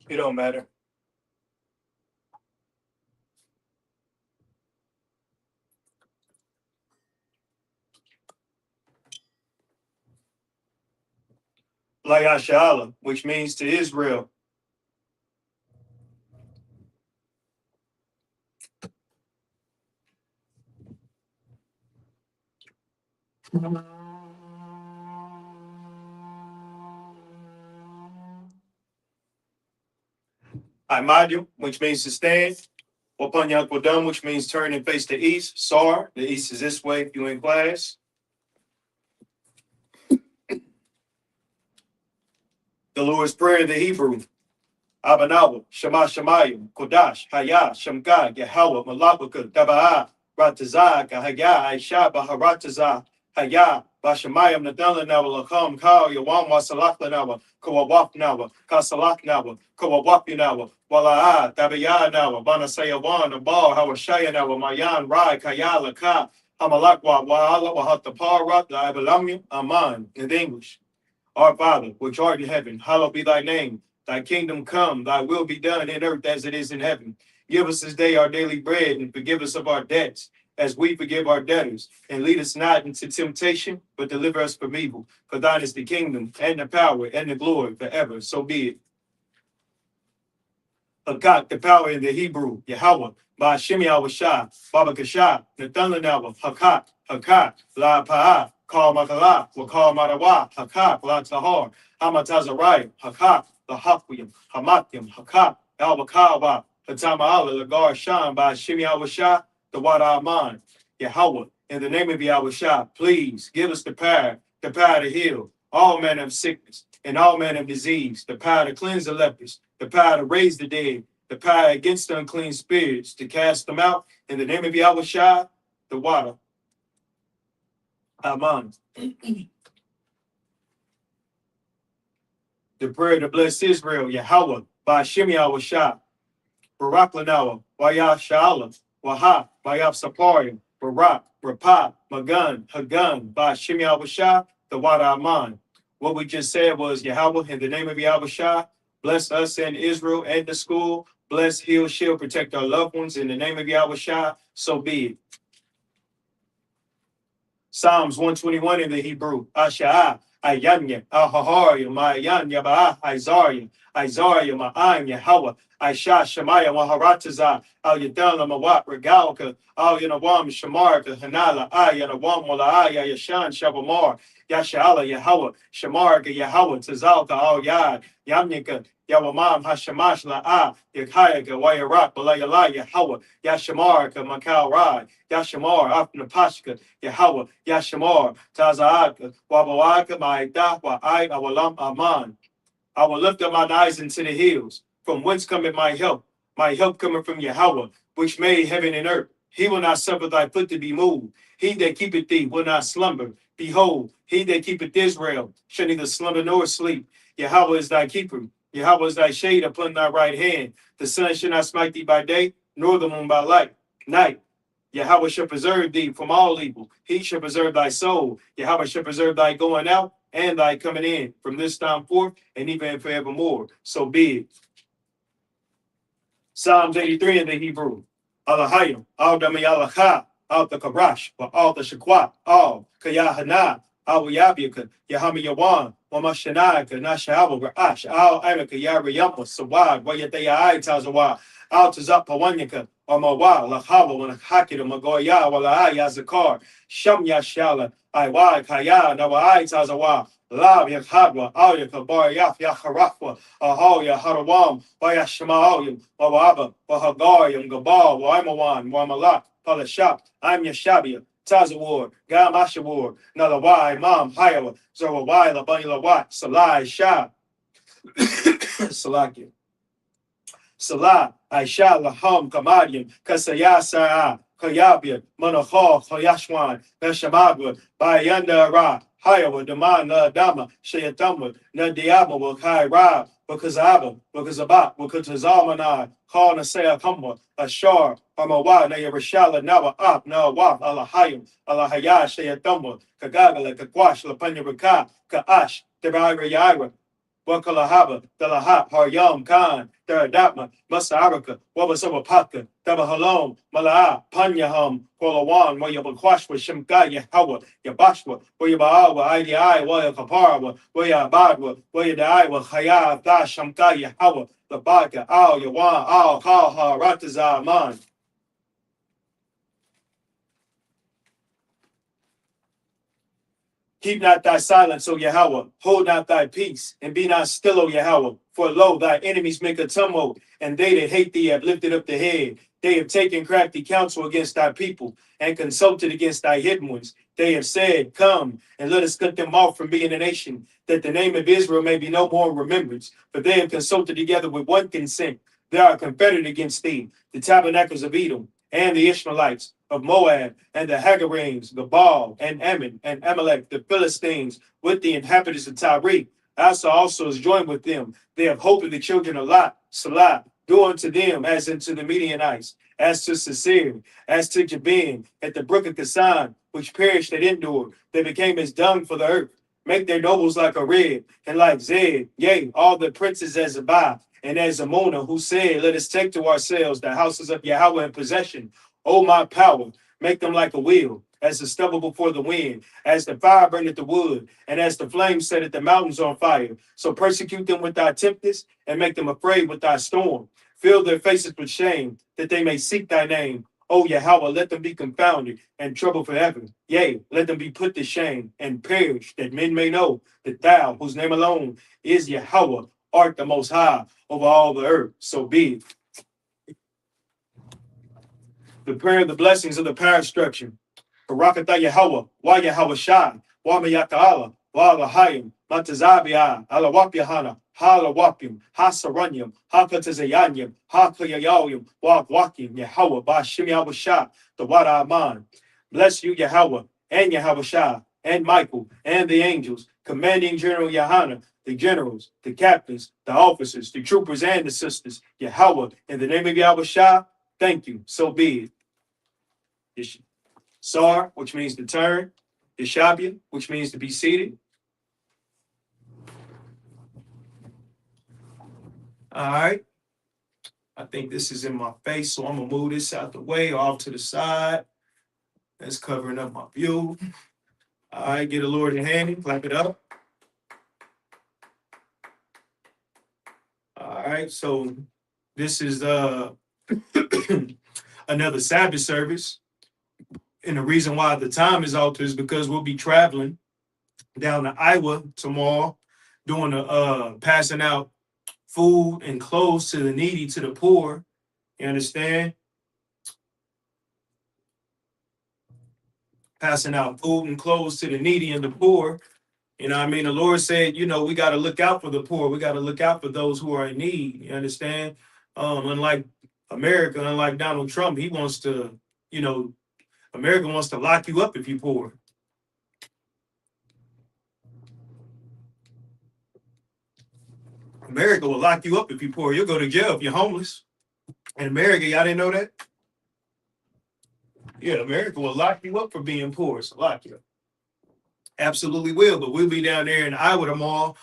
It don't matter. Layashala, which means to Israel. Imadium, which means to stand. Wapanyakodam, which means turn and face the east. Sar, the east is this way if you're in class. The Lord's Prayer in the Hebrew. Abanawa, Shema Shemayim, Kodash, Haya, Shamka, Yahweh, Malabaka, Tabaa, Ratazah, Kahaya, Aisha, Baharatazah, Haya, Bashamayim, Nadalanawa, Lakam, Kau, Yawam, Wasalakanawa, Kawawapnawa, Kasalaknawa, Kawawapinawa, Walaa, Tabayanawa, Banasayawan, Abal, Hawashayanawa, Mayan, Rai, Kayala, Ka, Hamalakwa, Waala, Wahatapara, Abalamim, Aman, in English. Our Father, which art in heaven, hallowed be thy name. Thy kingdom come, thy will be done in earth as it is in heaven. Give us this day our daily bread, and forgive us of our debts, as we forgive our debtors. And lead us not into temptation, but deliver us from evil. For thine is the kingdom, and the power, and the glory forever. So be it. Hakak, the power in the Hebrew, Yahweh, by Shemi Awashah, Baba Kashah, Nathananawa, Hakak, Hakak, La Pa'ah, Kal Makala, Wakal Marawa, Hakak, La Tahar, Hamatazariah, Hakak, the Hakwim, Hamatim, Hakak, Al-Bakawa, Hatama'ala, Lagar Shan, by Shemi Awashah, the Wada Aman, Yahweh, in the name of Yahweh, please give us the power to heal all manner of sickness and all manner of disease, the power to cleanse the lepers, the power to raise the dead, the power against the unclean spirits, to cast them out in the name of Yahweh, the water. Amen. The prayer to bless Israel, Yahweh, by Shem Yahweh, Barak Lanawa, Wayah Sha'alam, Waha, Bayab Saparim, Barak, Rapah, Magan, Hagan, by Shem Yahweh, the water Aman. What we just said was Yahweh, in the name of Yahweh, bless us and Israel and the school. Bless, heal, shield, protect our loved ones in the name of Yahweh. So be it. Psalms 121 in the Hebrew. Asha'ah, Ayanya, Ahahariya, Ma'ayanya, Ba'ah, Isaiah, Ma'ayim, Yahweh, Aisha, Shemaya, Maharataza, Al Yadana, Mawat, Regalka, Al Yanawam, Shamarka, Hanala, Ayanawam, Wala'aya, Yashan, Shabamar, Yasha'ala, Yahweh, Shamarka, Yahweh, Tazalka, Al Yad, Yamnika, Yawamam, Hashamash, La'ah, Yakayaka, Wayarak, Balayala, Yahweh, Yashamarka, Makal Rai, Yashamar, Afnapashka, Yahweh, Yashamar, Tazaaka, Wabawaka, Ma'ida, Wa'ai, Awalam, Aman. I will lift up mine eyes into the hills. From whence cometh my help? My help cometh from Yahweh, which made heaven and earth. He will not suffer thy foot to be moved. He that keepeth thee will not slumber. Behold, he that keepeth Israel shall neither slumber nor sleep. Yahweh is thy keeper. Yahweh is thy shade upon thy right hand. The sun shall not smite thee by day, nor the moon by night. Yahweh shall preserve thee from all evil. He shall preserve thy soul. Yahweh shall preserve thy going out and thy coming in from this time forth and even forevermore. So be it. Psalms 83 in the Hebrew. Alahayim, al Damayalacha, al the Karash, al the Shakwat, al Kayahana, al Yabika, Yahami Yawan, Wamashanaka, Nashawa, Rash, al Amaka, Yariyampa, Sawad, Wayataya Tazawa, al Tazap Pawanyaka, or Mawa, Lahawa, and Hakita, Magoya, Walaya Zakar, Sham Yashala, Iwa, Kaya, Nawa Tazawa. Lab Yakhadwa, Ayaka, Baryaf, Yakharafwa, Ahoya, Harawam, Bayashmaoyim, Wawaba, Wahagarium, Gabal, Waimawan, Wamalak, Palashap, I'm Yashabia, Tazawar, Gamashawar, Nalawai, Mam, Hayawa, Zawawai, Labanilawat, Salai, Shah, Salakia. Salah, Aisha, Laham, Kamadium, Kasaya, Sa'a, Kayabia, Manachal, Kayashwan, Neshamabwa, Bayanda Ra, Hayawa, Daman, Dama, Shayatama, Nadiaba, Kai Ra, Bakazaba, Bakazabat, Bakazamana, Call Nasaya Kamba, Ashar, Amawa, Naya Rashala, Nawa Up, Nawa, Allahayim, Allahaya, Shayatama, Kagagala, Kakwash, Lapanya Raka, Kaash, Tebaira Yaira, Wakalahaba, Dalahap, Haryam Khan, Daradapma, Masaraka, Wabasabapaka, Dabahalom, Malaa, Panyaham, Kwalawan, Wayabakwashwa, Shemka, Yahawa, Yabashwa, Wayabaawa, IDI, Wayakaparawa, Wayabadwa, Wayadaiwa, Haya, Dash, Shamka, Yahawa, Labaka, Al, Yawan, Al, Kalha, Rataza, Man. Keep not thy silence, O Yahweh. Hold not thy peace, and be not still, O Yahweh. For lo, thy enemies make a tumult, and they that hate thee have lifted up the head. They have taken crafty counsel against thy people, and consulted against thy hidden ones. They have said, Come, and let us cut them off from being a nation, that the name of Israel may be no more in remembrance. For they have consulted together with one consent. They are confederate against thee, the tabernacles of Edom, and the Ishmaelites of Moab, and the Hagarims, the Baal, and Ammon, and Amalek, the Philistines, with the inhabitants of Tyre. Asa also is joined with them. They have hope in the children of Lot, Salah, do unto them as unto the Midianites, as to Sisera, as to Jabin, at the brook of Kasan, which perished at Endor. They became as dung for the earth. Make their nobles like a red, and like Zed, yea, all the princes as Zabah, and as Amona, who said, Let us take to ourselves the houses of Yahweh in possession. O my power, make them like a wheel, as the stubble before the wind, as the fire burneth the wood, and as the flame setteth the mountains on fire. So persecute them with thy tempest, and make them afraid with thy storm. Fill their faces with shame, that they may seek thy name. O Yahweh, let them be confounded and troubled forever. Yea, let them be put to shame and perish, that men may know that thou, whose name alone is Yahweh, art the most high over all the earth. So be it. The prayer of the blessings of the power structure. Barakatah Yahweh, Wa Yahweh Shai, Wa Mayata'ala, Wa Lahayim, Matazabia, Alawap Yahanna, Halawapim, Hasaranyim, Hakatazayanyim, Hakayayim, Wa Wakim, Yahweh, Bashim Yahweh Shai, the Wada Aman. Bless you, Yahweh, and Yahweh Shai, and Michael, and the angels, commanding General Yahanna, the generals, the captains, the officers, the troopers, and the sisters. Yahweh, in the name of Yahweh Shai, thank you. So be it. Sar, which means to turn. Yeshabia, which means to be seated. All right. I think this is in my face, so I'm going to move this out the way, off to the side. That's covering up my view. All right, get a Lord in hand, clap it up. All right, so this is another Sabbath service. And the reason why the time is altered is because we'll be traveling down to Iowa tomorrow, doing passing out food and clothes to the needy, to the poor. You understand? Passing out food and clothes to the needy and the poor. You know what I mean? The Lord said, you know, we got to look out for the poor. We got to look out for those who are in need. You understand? Unlike America, unlike Donald Trump, he wants to, you know, America wants to lock you up if you're poor. America will lock you up if you're poor. You'll go to jail if you're homeless. In America, y'all didn't know that? Yeah, America will lock you up for being poor. So lock you up. Absolutely will. But we'll be down there in Iowa tomorrow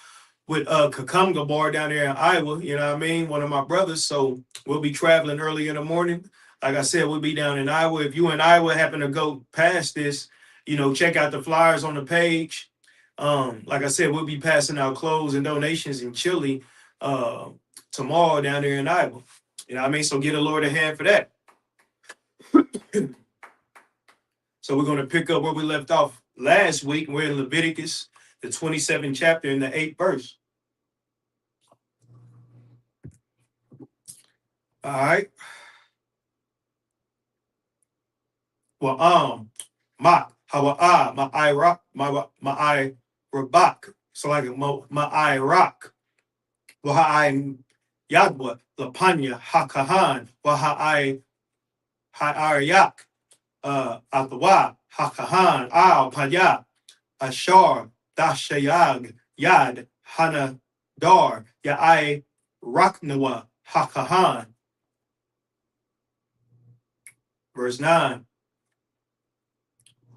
with Kakunga Bar down there in Iowa. You know what I mean? One of my brothers. So we'll be traveling early in the morning. Like I said, we'll be down in Iowa. If you in Iowa happen to go past this, you know, check out the flyers on the page. Like I said, we'll be passing out clothes and donations in Chile tomorrow down there in Iowa. You know what I mean? So get a Lord a hand for that. So we're going to pick up where we left off last week. We're in Leviticus, the 27th chapter, in the 8th verse. All right. Well, my Rabak. So like my Iraq. Well, I Yadwa, Lapanya, Hakahan, Wahai Aryak, Atwa, Hakahan, Al Paya, Ashar, Dashayag, Yad, Hanadar, Ya'ai, Raknawa, Hakahan. Verse 9.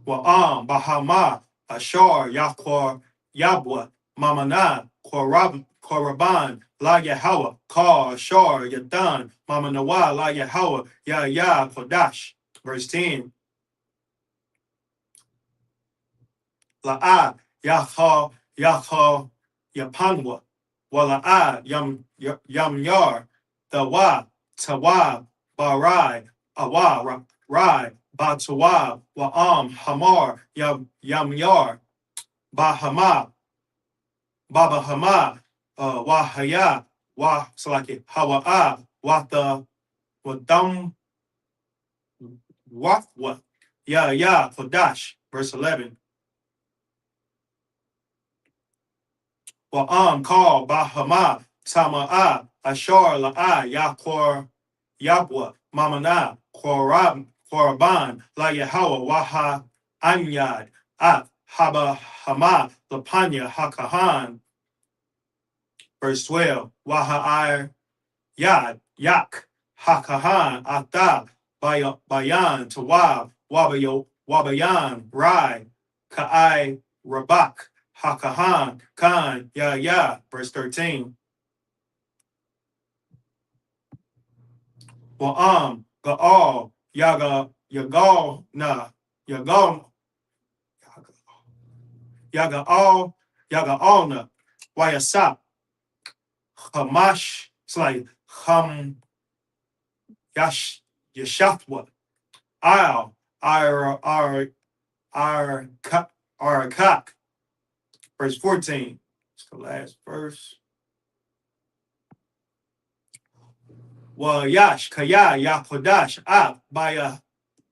Wa'am, Bahama, Ashar, Yakwar, Yabwa, Mamana, Koraban, La Yahawa, Ka, Ashar, Yadan, Mamanawa, La Yahawa, Ya, Kodash. Verse 10. La'a, Yaha, Yapanwa, Wala'a, Yar, Dawa, Tawa, Barai, Awa, Rai, Batawa, Wa'am, Hamar, Yar, Bahama, Baba Hama, Wahaya, Salaki, Hawa'a, Wata, Wadam, Wafwa, Ya, Kodash. Verse 11. Wa'am call Bahama, Tama'a, Ashar La'a, Yakor, Yabwa, Mamana, Koraban, La Yahawa, Waha, Amyad, At, Haba, Hama, Lapanya, Hakahan. Verse 12. Waha, Yad, Yak, Hakahan, Ata, Bayan, Tawab, Wabayan, Rai, Ka'ai, Rabak, Hakahan, Khan, Ya. Verse 13. Wa'am, Ga'al, Yagal, Na, Yagal, Yaga'alna, Wayasap, Hamash, it's like Yashathwa, Al, Arakak. Verse 14. It's the last verse. Yash, Kaya, Kodash,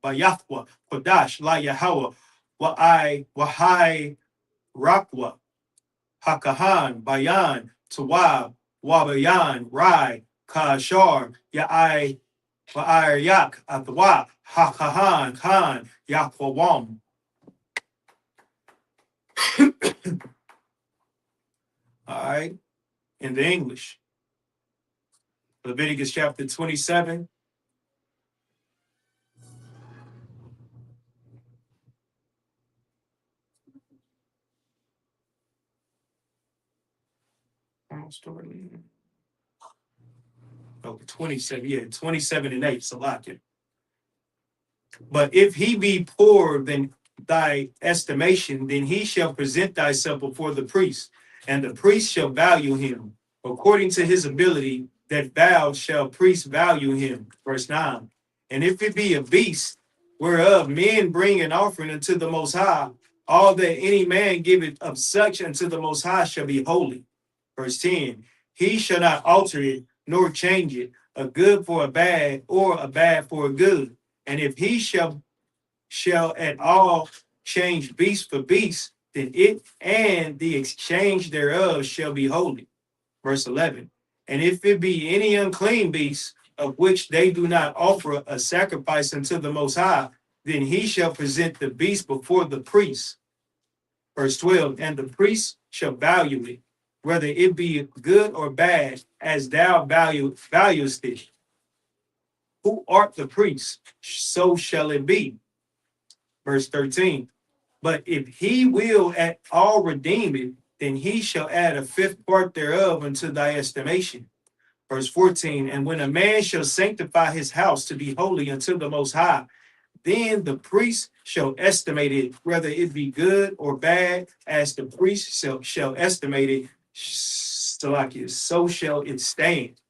Bayathwa, Kodash, La Yahawa, Wahai, Rakwa, Hakahan, Bayan, Tawab, Wabayan, Rai, Kashar, Yak, Atwa, Hakahan, Khan, Yakwawam. All right, in the English. Leviticus chapter 27. Oh, 27, yeah, 27 and 8, Salakia. But if he be poorer than thy estimation, then he shall present thyself before the priest, and the priest shall value him. According to his ability, that thou shall priest value him. Verse 9. And if it be a beast, whereof men bring an offering unto the Most High, all that any man giveth of such unto the Most High shall be holy. Verse 10. He shall not alter it, nor change it, a good for a bad, or a bad for a good. And if he shall at all change beast for beast, then it and the exchange thereof shall be holy. Verse 11. And if it be any unclean beast, of which they do not offer a sacrifice unto the Most High, then he shall present the beast before the priest. Verse 12. And the priest shall value it, whether it be good or bad, as thou valuest it. Who art the priest? So shall it be. Verse 13. But if he will at all redeem it, then he shall add a fifth part thereof unto thy estimation. Verse 14. And when a man shall sanctify his house to be holy unto the Most High, then the priest shall estimate it, whether it be good or bad, as the priest shall estimate it, so shall it stand.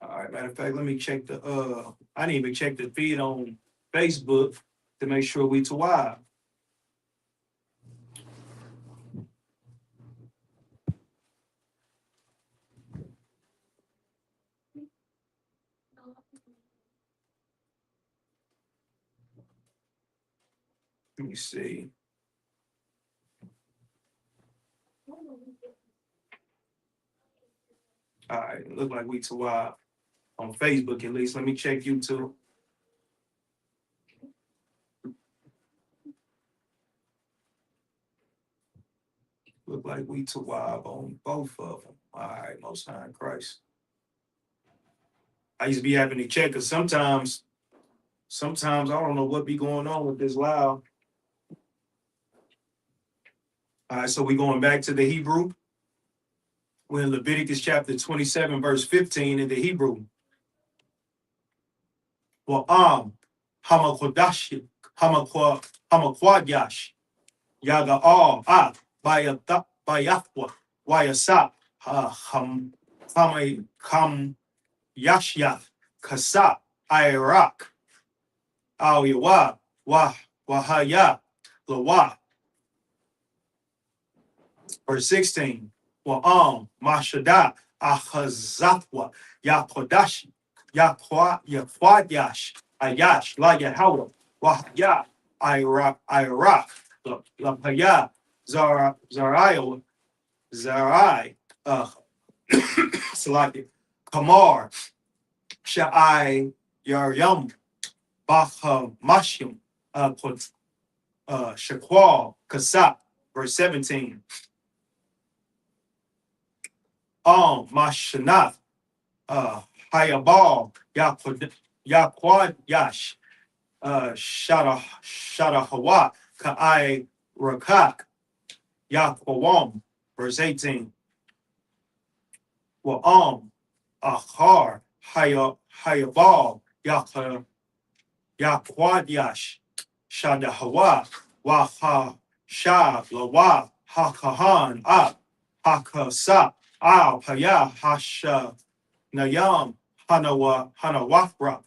All right, matter of fact, let me check I didn't even check the feed on Facebook to make sure we tawab. Let me see. All right, look like we too wild on Facebook at least. Let me check YouTube. Look like we too wild on both of them. All right, Most High in Christ. I used to be having to check because sometimes I don't know what be going on with this loud. All right, so we going back to the Hebrew. We're in Leviticus chapter 27, verse 15 in the Hebrew. Well, Hamakodash, Hamakwadyash, Yaga all Bayafwa, Wayasap, Ham Yashyath, Kasap, Iraq, Al Yawa, Wahaya, Lawa. Verse 16. Mashada, Ahazatwa, Yakodash, Yakwadyash, Ayash, La Yahweh, Wahaya, Iraq, La Paya, Zarai, Salaki, Kamar, Sha'ai, Yaryum, Baha, Mashim, Shakwal, Kasap, verse 17. Mashanath, Hayabal, Yakwad Yash, Shada Hawa, Ka'ai Rakak, Yakwam, verse 18. Ahar, Hayabal, Yakwad Yash, Shada Hawa, Waha Shah, Lawa, Hakahan, Hakasa, Al Paya, Hasha. Nayam, Hanawafra,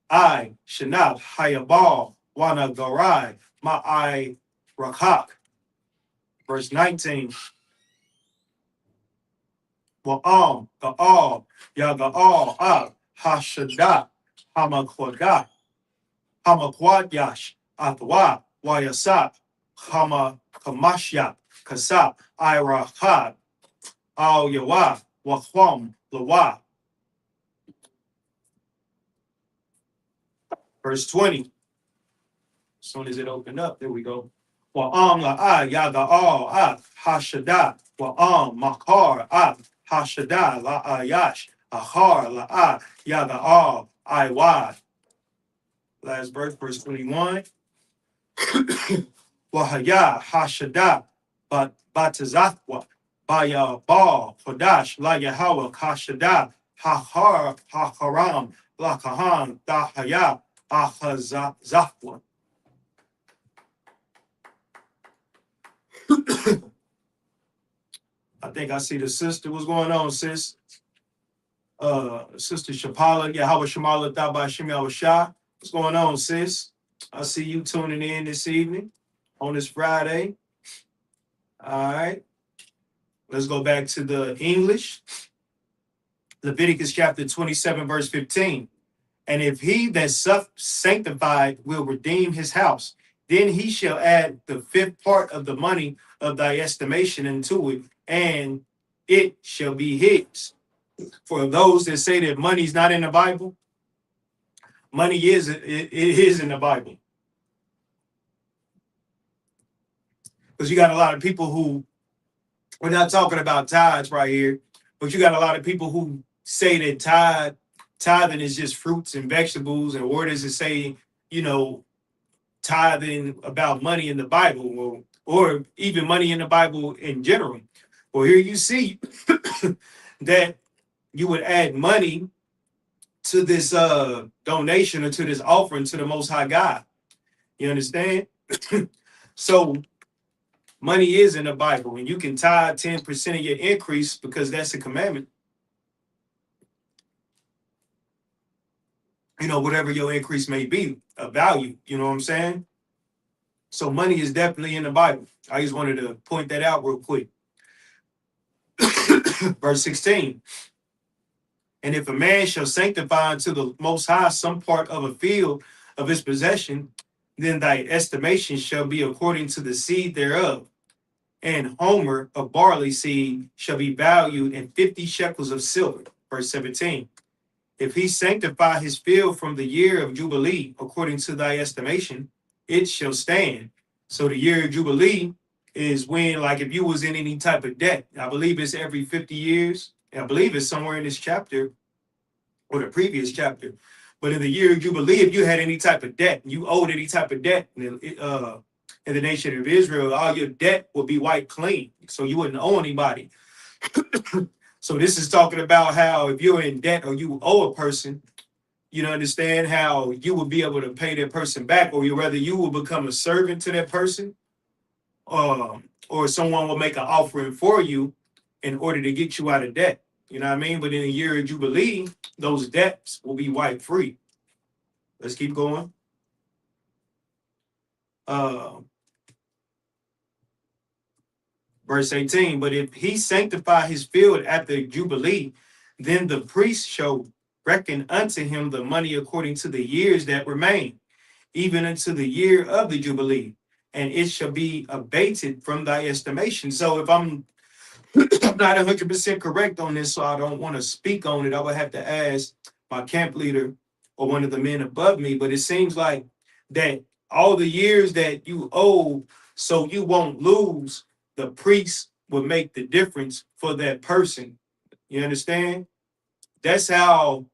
I, Shanab, Hayabal, Wana Garai, Ma'ai Rakak. Verse 19. Wa'am, Ga'al, Yaga'al, Hashadat, Hamakwadat, Hamakwadyash, Atwa, Wayasat, Hamakamashya, Kasap, Irahat, Al Yawa, Wahwam, Lawa. Verse 20. As soon as it opened up, there we go. Wa'am la'a yaga'al hashada. Wa'am makar hashada la'ayash. Ahar la'a yaga'al iwad. Last verse 21. Wahaya hashada batazatwa. Baya bal kodash la Yahweh hashada. Hahar haharam la kahan dahaya. Ahazafwa. I think I see the sister. What's going on, sis? Sister Shapala. Yeah, how was Shamala Thaba Shemel Shah? What's going on, sis? I see you tuning in this evening on this Friday. All right. Let's go back to the English. Leviticus chapter 27, verse 15. And if he that sanctified will redeem his house, then he shall add the fifth part of the money of thy estimation into it, and it shall be his. For those that say that money's not in the Bible, money is in the Bible. Because you got a lot of people who, we're not talking about tithes right here, but you got a lot of people who say that tithing is just fruits and vegetables, and where does it say, tithing about money in the Bible, or even money in the Bible in general? Well, here you see that you would add money to this donation or to this offering to the Most High God. You understand? So money is in the Bible, and you can tithe 10% of your increase because that's a commandment. Whatever your increase may be, a value, you know what I'm saying? So money is definitely in the Bible. I just wanted to point that out real quick. Verse 16. And if a man shall sanctify unto the Most High some part of a field of his possession, then thy estimation shall be according to the seed thereof. and homer of barley seed shall be valued in 50 shekels of silver. Verse 17. If he sanctify his field from the year of Jubilee, according to thy estimation, it shall stand. So the year of Jubilee is when, like, if you was in any type of debt, I believe it's every 50 years. I believe it's somewhere in this chapter or the previous chapter. But in the year of Jubilee, if you had any type of debt, you owed any type of debt in the nation of Israel, all your debt will be wiped clean. So you wouldn't owe anybody. So this is talking about how if you're in debt or you owe a person, you know, understand how you will be able to pay that person back, or whether you will become a servant to that person, or someone will make an offering for you in order to get you out of debt. You know what I mean? But in a year of Jubilee, those debts will be wiped free. Let's keep going. Verse 18, but if he sanctify his field at the Jubilee, then the priest shall reckon unto him the money according to the years that remain, even unto the year of the Jubilee, and it shall be abated from thy estimation. So if I'm not 100% correct on this, so I don't want to speak on it, I would have to ask my camp leader or one of the men above me, but it seems like that all the years that you owe, so you won't lose, the priest will make the difference for that person. You understand? That's how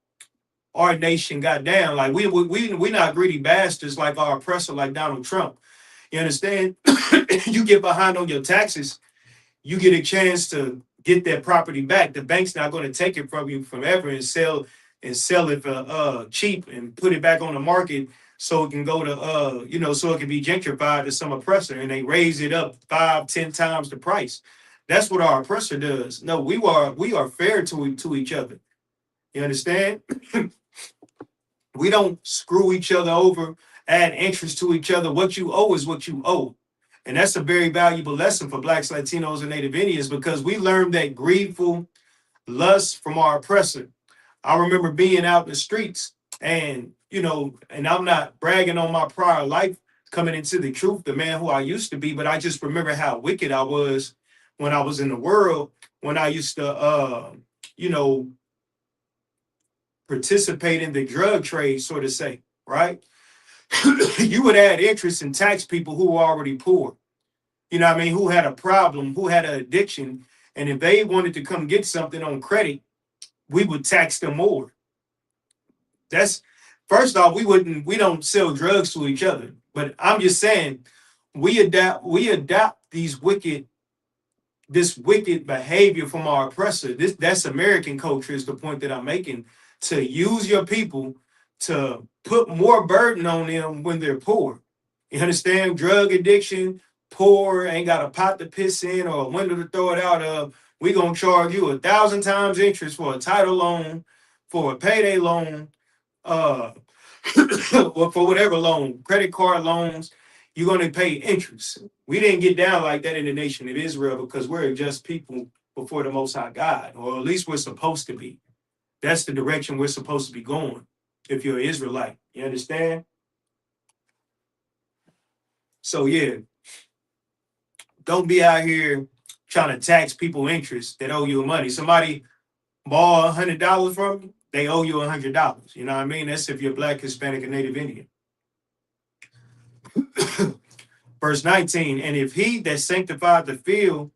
our nation got down. Like we not greedy bastards like our oppressor, like Donald Trump. You understand? You get behind on your taxes, you get a chance to get that property back. The bank's not going to take it from you forever and sell it for cheap and put it back on the market so it can go to so it can be gentrified to some oppressor, and they raise it up 5-10 times the price. That's what our oppressor does. No, we are fair to each other. You understand? We don't screw each other over, add interest to each other. What you owe is what you owe. And that's a very valuable lesson for Blacks, Latinos, and Native Indians, because we learned that greedful lust from our oppressor. I remember being out in the streets and, and I'm not bragging on my prior life coming into the truth, the man who I used to be, but I just remember how wicked I was when I was in the world, when I used to, participate in the drug trade, so to say, right? You would add interest and tax people who were already poor. You know what I mean? Who had a problem, who had an addiction. And if they wanted to come get something on credit, we would tax them more. That's first off, we don't sell drugs to each other. But I'm just saying, we adopt this wicked behavior from our oppressor. That's American culture, is the point that I'm making, to use your people to put more burden on them when they're poor. You understand? Drug addiction, poor, ain't got a pot to piss in or a window to throw it out of. We gonna charge you 1,000 times interest for a title loan, for a payday loan, or for whatever loan, credit card loans. You're gonna pay interest. We didn't get down like that in the nation of Israel because we're just people before the Most High God, or at least we're supposed to be. That's the direction we're supposed to be going if you're an Israelite. You understand? So yeah, don't be out here trying to tax people interest that owe you money. Somebody borrow $100 from you, they owe you $100. You know what I mean? That's if you're Black, Hispanic, and Native Indian. Verse 19, and if he that sanctified the field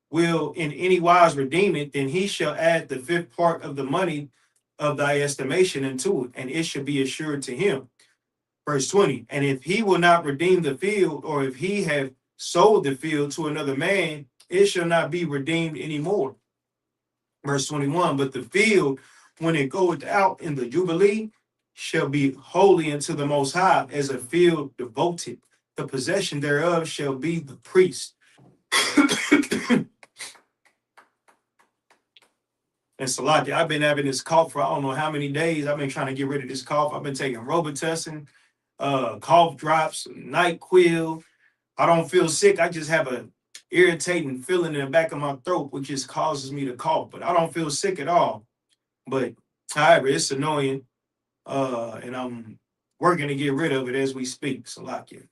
will in any wise redeem it, then he shall add the 5th part of the money of thy estimation into it, and it shall be assured to him. Verse 20, and if he will not redeem the field, or if he have sold the field to another man, it shall not be redeemed anymore. Verse 21, but the field, when it goeth out in the Jubilee, shall be holy unto the Most High, as a field devoted. The possession thereof shall be the priest. And Salaki, I've been having this cough for I don't know how many days. I've been trying to get rid of this cough. I've been taking Robitussin, cough drops, NyQuil. I don't feel sick. I just have a irritating feeling in the back of my throat, which just causes me to cough. But I don't feel sick at all. But however, it's annoying. And I'm working to get rid of it as we speak. Salaki.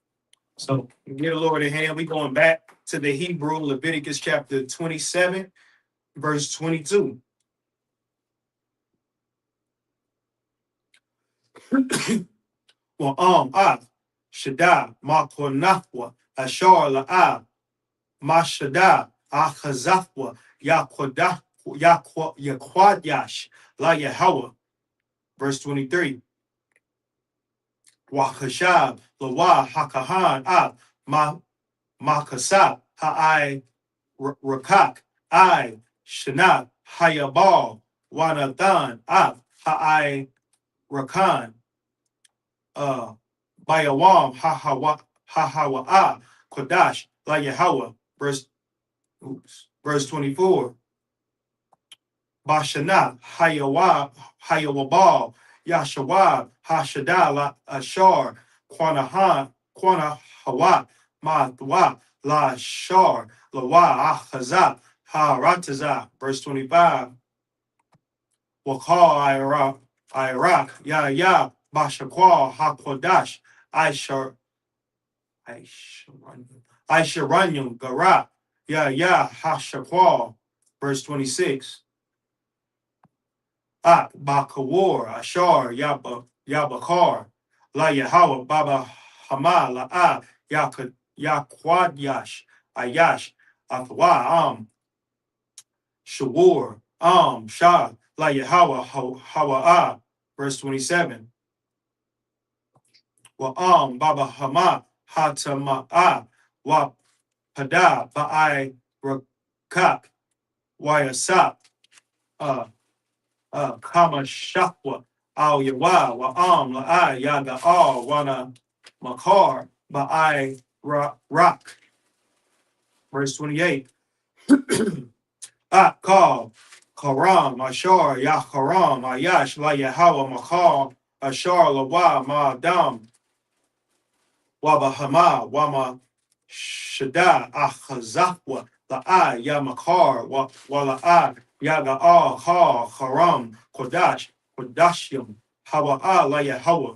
So get a Lord in hand. We going back to the Hebrew, Leviticus chapter 27, verse 22. Well, Shaddai, Makonafwa, Ashar La'ab, Mashada, Achazafwa, Yaquadyash, La Yahweh. Verse 23. Wachashab, Lawa, Hakahan, Ab, Makasab, Ha'ai, Rakak, I, Shanab, Hayabal, Wanathan, Ab, Ha'ai, Rakan, Bayawam, Hahawa'a, Kodash, La Yahweh. Verse 24. Bashanah, Hayawabal, Yashawab, Hashadal, Ashar, Quanahawa, Matwa, La Shar, Lawa, Ahazab, Harataza. Verse 25. Wakal, Iraq, Ya, Bashakwa, Hakodash, Aisharanyum, Gara, Ya, Hashakwa. Verse 26. Bakawar, Ashar, Yabakar, La Yahweh, Baba Hama, La Yakwadyash, Ayash, Athwa, Shawur, Shah, La Yahweh, Hawa, verse 27. Wa Baba Hama, Hatama, Wa Pada, Ba'ai, Rakak, Wayasap, Kama Shakwa, Al Yawa, Wa'am, La'ai, Yaga, Al, Wana, Makar, Ba'ai, Rock. Verse 28. Kal, Karam, Ashar, Yaharam, Ayash, La Yahawa, Makar, Ashar, Lawa, Ma'adam, Wabahama, Wama, Shada, Achazakwa, La'ai, Yamakar, Wala'ai, Yaga, Al, Ha, Haram, Kodash, Kodashim, Hawa'a, La Yahweh.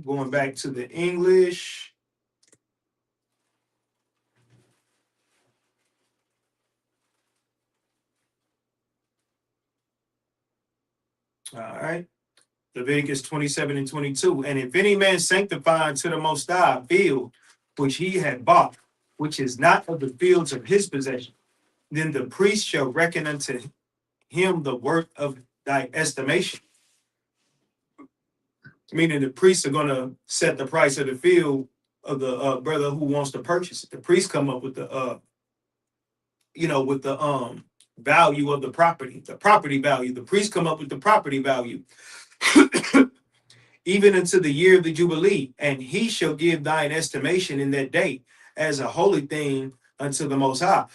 Going back to the English. All right. Leviticus 27 and 22. And if any man sanctify unto the Most High a field which he had bought, which is not of the fields of his possession, then the priest shall reckon unto him the worth of thy estimation. Meaning the priests are going to set the price of the field of the brother who wants to purchase it. The priests come up with the with the value of the property value. The priests come up with the property value. Even unto the year of the Jubilee, and he shall give thine estimation in that day as a holy thing unto the Most High.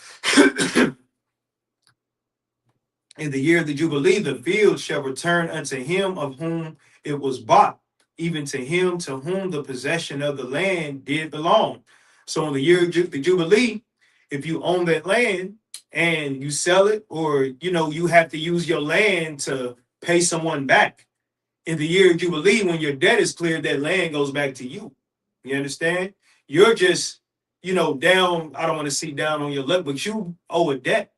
In the year of the Jubilee, the field shall return unto him of whom it was bought, even to him to whom the possession of the land did belong. So in the year of the Jubilee, if you own that land and you sell it, or you have to use your land to pay someone back, in the year of Jubilee, when your debt is cleared, that land goes back to you. You understand? You're just, down. I don't want to see down on your luck, but you owe a debt.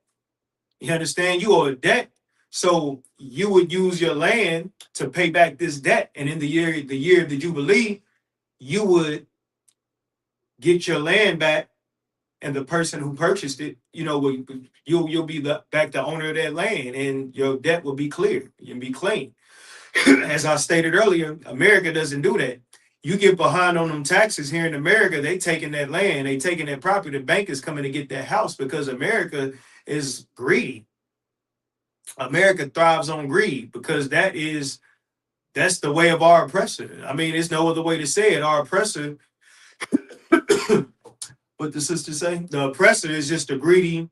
You understand? You owe a debt. So you would use your land to pay back this debt. And in the year of the Jubilee, you would get your land back, and the person who purchased it, you'll be back the owner of that land, and your debt will be cleared. You'll be clean. As I stated earlier, America doesn't do that. You get behind on them taxes here in America, they taking that land, they taking that property. The bank is coming to get that house because America is greedy. America thrives on greed because that's the way of our oppressor. I mean, there's no other way to say it. Our oppressor, what the sister say? The oppressor is just a greedy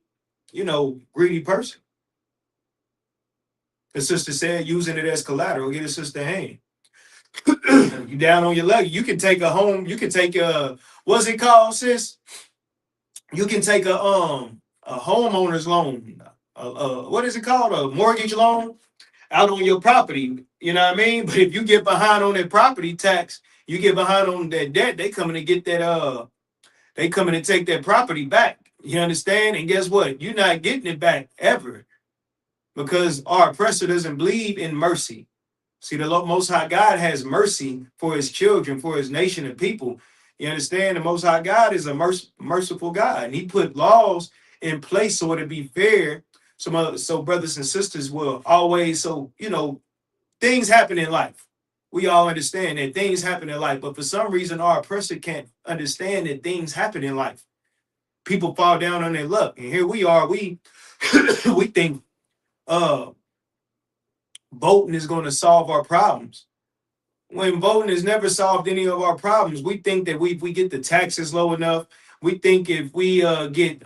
person. The sister said using it as collateral, get a sister hand. You down on your luck. You can take a home. You can take what's it called, sis? You can take a a homeowner's loan, what is it called? A mortgage loan out on your property. You know what I mean? But if you get behind on that property tax, you get behind on that debt, they coming to get that they coming to take that property back. You understand? And guess what? You're not getting it back ever, because our oppressor doesn't believe in mercy. See, the Most High God has mercy for his children, for his nation and people. You understand? The Most High God is a merciful God, and he put laws in place so it'd be fair. So brothers and sisters will always, things happen in life. We all understand that things happen in life, but for some reason, our oppressor can't understand that things happen in life. People fall down on their luck, and here we are. We we think voting is going to solve our problems, when voting has never solved any of our problems. We think that if we get the taxes low enough, we think if we get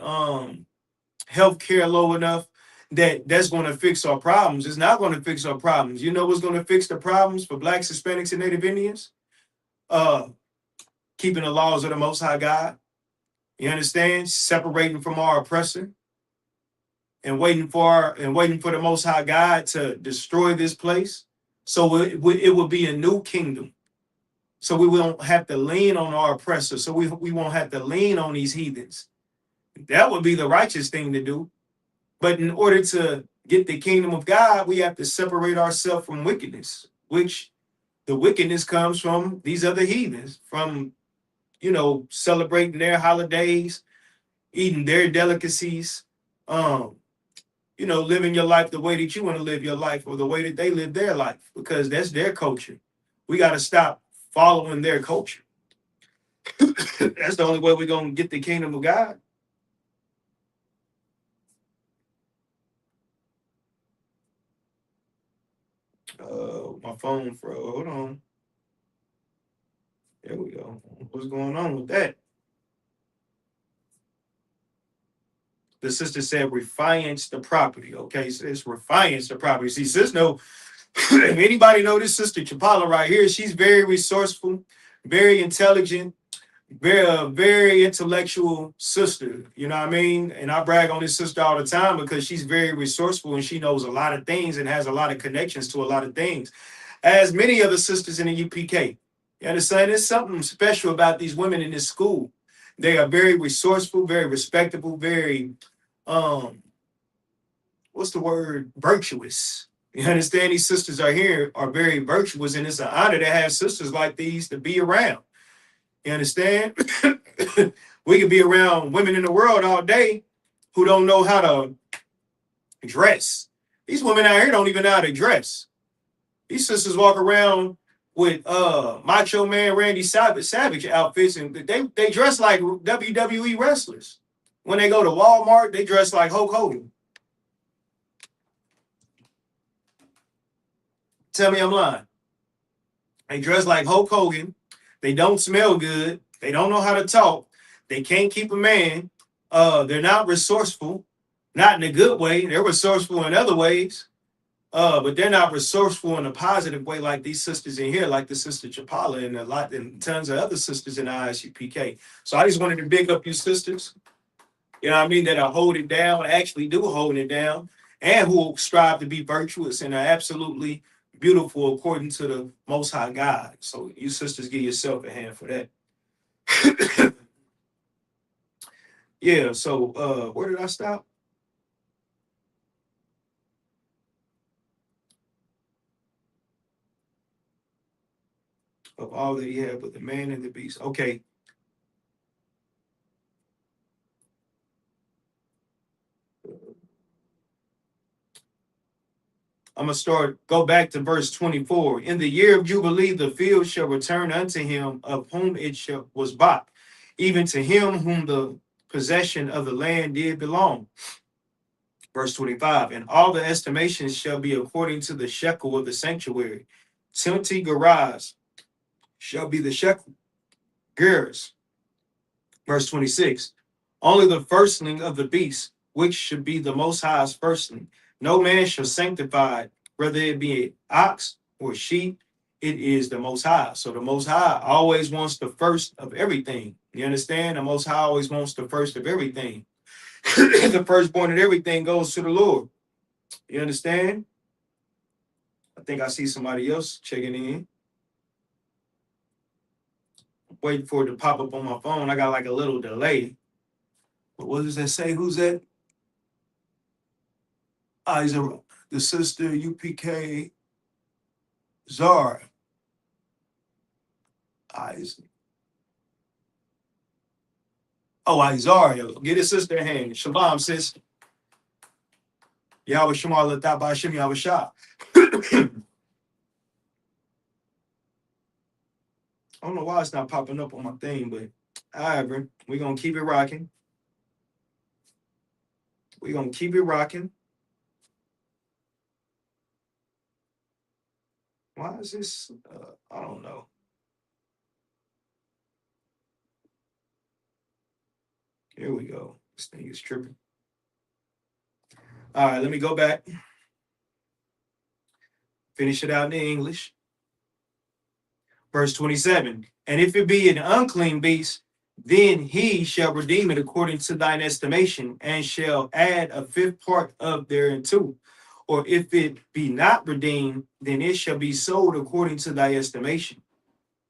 health care low enough, that's going to fix our problems. It's not going to fix our problems. You know what's going to fix the problems for Blacks, Hispanics, and Native Indians? Keeping the laws of the Most High God. You understand? Separating from our oppressor, and waiting for the Most High God to destroy this place. So it will be a new kingdom. So we won't have to lean on our oppressor. So we won't have to lean on these heathens. That would be the righteous thing to do. But in order to get the kingdom of God, we have to separate ourselves from wickedness, which the wickedness comes from these other heathens, from, celebrating their holidays, eating their delicacies, living your life the way that you want to live your life, or the way that they live their life, because that's their culture. We got to stop following their culture. That's the only way we're going to get the kingdom of God. My phone froze. Hold on. There we go. What's going on with that? The sister said refinance the property. Okay, so it's refinance the property. See, sis, if anybody know this sister Chapala right here, she's very resourceful, very intelligent, very intellectual sister. You know what I mean? And I brag on this sister all the time because she's very resourceful and she knows a lot of things and has a lot of connections to a lot of things, as many other sisters in the UPK. You understand? There's something special about these women in this school. They are very resourceful, very respectable, very what's the word? Virtuous. You understand? These sisters are very virtuous, and it's an honor to have sisters like these to be around. You understand? We could be around women in the world all day who don't know how to dress. These women out here don't even know how to dress. These sisters walk around with Macho Man Randy Savage outfits, and they dress like WWE wrestlers. When they go to Walmart, they dress like Hulk Hogan. Tell me I'm lying. They dress like Hulk Hogan. They don't smell good. They don't know how to talk. They can't keep a man. They're not resourceful, not in a good way. They're resourceful in other ways. But they're not resourceful in a positive way like these sisters in here, like the sister Chapala and tons of other sisters in I.S.U.P.K. So I just wanted to big up you sisters, you know what I mean, that are holding down, actually do hold it down, and who strive to be virtuous and are absolutely beautiful according to the Most High God. So you sisters, give yourself a hand for that. Yeah, so where did I stop? Of all that he had with the man and the beast. Okay. I'm going to go back to verse 24. In the year of Jubilee, the field shall return unto him of whom it was bought, even to him whom the possession of the land did belong. Verse 25, and all the estimations shall be according to the shekel of the sanctuary. 20 gerahs shall be the shekel gerahs. Verse 26, only the firstling of the beast, which should be the Most High's firstling. No man shall sanctify it, whether it be an ox or sheep, it is the Most High. So the Most High always wants the first of everything. You understand? The Most High always wants the first of everything. The firstborn and everything goes to the Lord. You understand? I think I see somebody else checking in. Waiting for it to pop up on my phone. I got like a little delay. But what does that say? Who's that? The sister UPK Zara. Isaiah. Get his sister a hand. Shalom, sis. Yahweh Shema Latah Ba'Shem Yahweh Shah. I don't know why it's not popping up on my thing, but however, we're going to keep it rocking. We're going to keep it rocking. Why is this? I don't know. Here we go. This thing is tripping. All right, let me go back. Finish it out in English. Verse 27. And if it be an unclean beast, then he shall redeem it according to thine estimation, and shall add a fifth part of thereunto. Or if it be not redeemed, then it shall be sold according to thy estimation.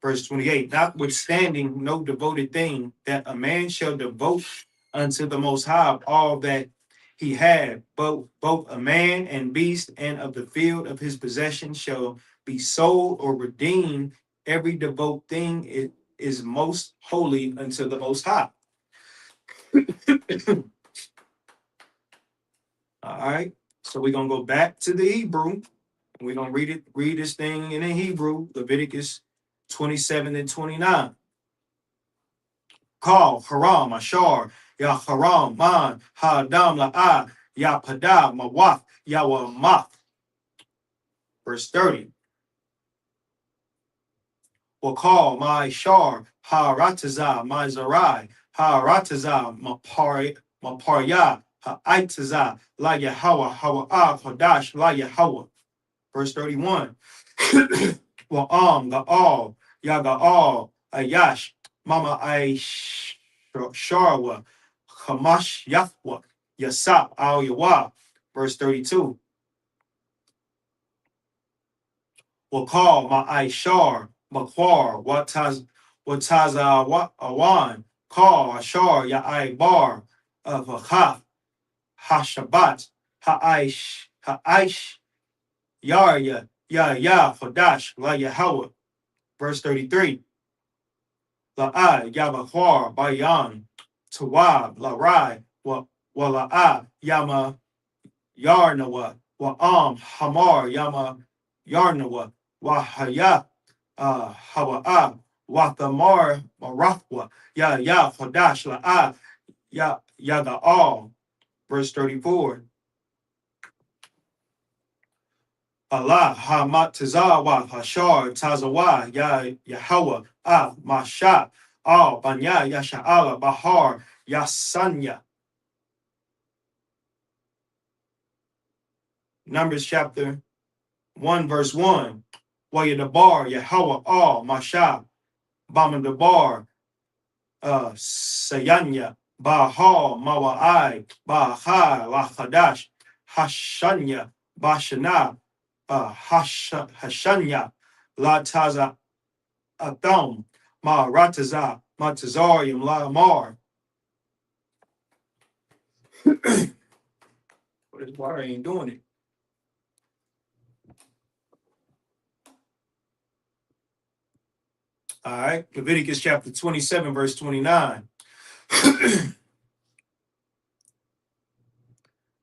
Verse 28. Notwithstanding no devoted thing, that a man shall devote unto the Most High all that he had, both a man and beast, and of the field of his possession shall be sold or redeemed. Every devout thing it is most holy unto the Most High. All right. So we're gonna go back to the Hebrew. We're gonna read this thing in the Hebrew, Leviticus 27 and 29. Call Haram, Ashar, Ya Haram, Man, Hadam La'a, Ya Pada, Mawaf, Yawamath. Verse 30. Will call my Shar, Harataza, my Zarai, Harataza, Maparya, Ha'itaza, La Yahweh, Hawa'ah, Hadash, La Yahweh. Verse 31. Wa'am, Ga'al, Yaga'al, Ayash, Mama Aish, Sharwa, Hamash Yahwa, Yasap, Al Yawah. Verse 32. Will call my Aishar, Makwar, Wataza Awan, call Ashar, Ya'ai Bar, Vachaf, Hashabat, Ha'aish, Yarya, Ya, Hodash, La Yahweh. Verse 33. La'ai, Yabakwar, Bayan, Tawab, La'rai, Wala'ah, Yama, Yarnawa, Wa'am, Hamar, Yama, Yarnawa, Wahaya, Hawa'ah, Wathamar, Marathwa, Ya, Hodash, La'ah, Yaga'al. Verse 34. Allah, Hamat Tazawa, Hashar, Tazawa, Yahweh, Masha, Banya, Yasha'ala, Bahar, Yasanya. Numbers chapter 1, verse 1. Wayadabar, Yahweh, Masha, Bamadabar, Sayanya, Bahar, Mawa'ai, Bahar, Lachadash, Hashanya, Bashana, Hashanya, La Taza Atham, Ma Rataza, Matazarium, La Amar. Why I ain't doing it? All right, Leviticus chapter 27, verse 29.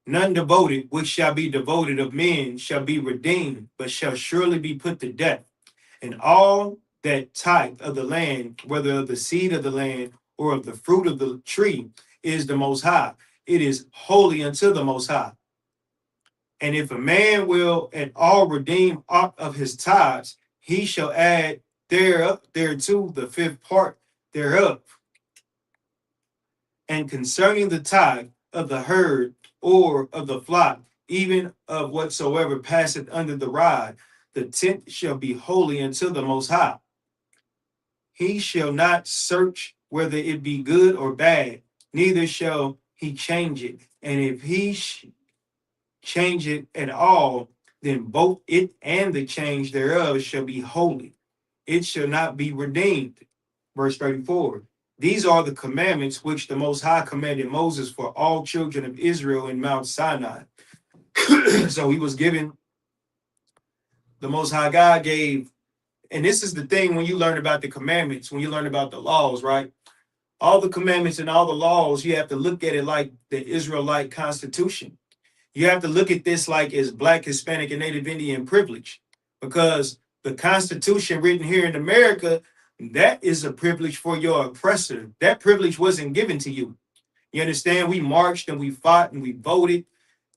None devoted, which shall be devoted of men, shall be redeemed, but shall surely be put to death. And all that tithe of the land, whether of the seed of the land or of the fruit of the tree, is the Most High. It is holy unto the Most High. And if a man will at all redeem aught of his tithes, he shall add thereto the fifth part thereof. And concerning the tithe of the herd or of the flock, even of whatsoever passeth under the rod, the tenth shall be holy unto the Most High. He shall not search whether it be good or bad, neither shall he change it. And if he change it at all, then both it and the change thereof shall be holy. It shall not be redeemed. Verse 34. These are the commandments which the Most High commanded Moses for all children of Israel in Mount Sinai. So he was given, the Most High God gave, and this is the thing when you learn about the commandments, when you learn about the laws, right? All the commandments and all the laws, you have to look at it like the Israelite constitution. You have to look at this like as Black, Hispanic, and Native Indian privilege, because the Constitution written here in America, that is a privilege for your oppressor. That privilege wasn't given to you. You understand? We marched and we fought and we voted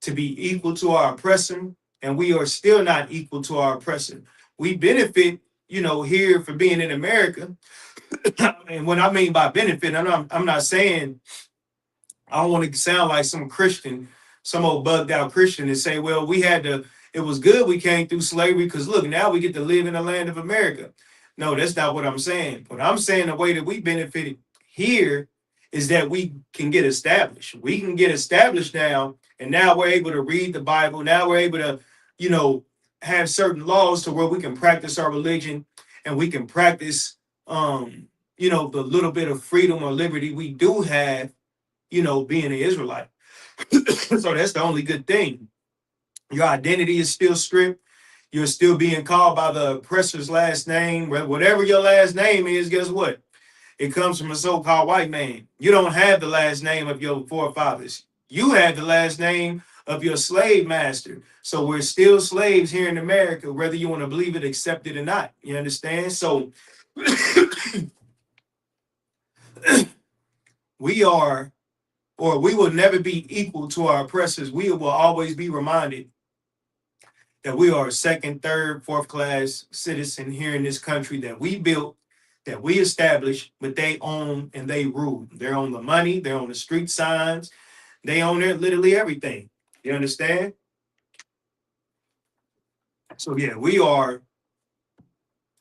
to be equal to our oppressor, and we are still not equal to our oppressor. We benefit, here for being in America. And what I mean by benefit, I'm not saying, I don't want to sound like some Christian, some old bugged out Christian, and say, well, it was good we came through slavery because look, now we get to live in the land of America. No, that's not what I'm saying. But I'm saying the way that we benefited here is that we can get established. We can get established now, and now we're able to read the Bible. Now we're able to, have certain laws to where we can practice our religion, and we can practice, the little bit of freedom or liberty we do have, being an Israelite. So that's the only good thing. Your identity is still stripped. You're still being called by the oppressor's last name. Whatever your last name is, guess what? It comes from a so-called white man. You don't have the last name of your forefathers. You have the last name of your slave master. So we're still slaves here in America, whether you want to believe it, accept it or not. You understand? So we will never be equal to our oppressors. We will always be reminded that we are a second, third, fourth class citizen here in this country that we built, that we established, but they own and they rule. They own the money, they own the street signs, they own literally everything. You understand? So yeah, we are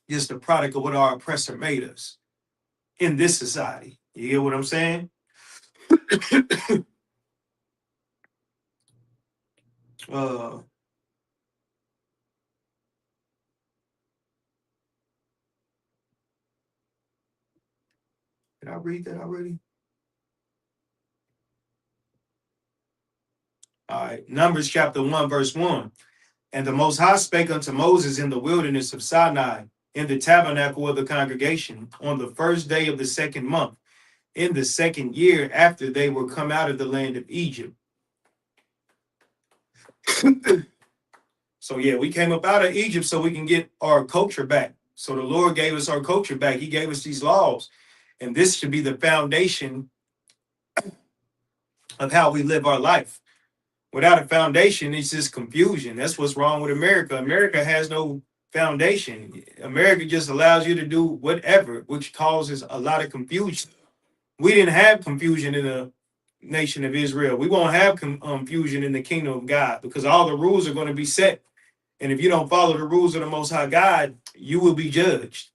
just a product of what our oppressor made us in this society. You get what I'm saying? Did I read that already? All right, Numbers chapter 1, verse 1. And the Most High spake unto Moses in the wilderness of Sinai, in the tabernacle of the congregation, on the first day of the second month, in the second year after they were come out of the land of Egypt. So yeah, we came up out of Egypt so we can get our culture back. So the Lord gave us our culture back. He gave us these laws. And this should be the foundation of how we live our life. Without a foundation, it's just confusion. That's what's wrong with America. America has no foundation. America just allows you to do whatever, which causes a lot of confusion. We didn't have confusion in the nation of Israel. We won't have confusion in the kingdom of God, because all the rules are going to be set. And if you don't follow the rules of the Most High God, you will be judged.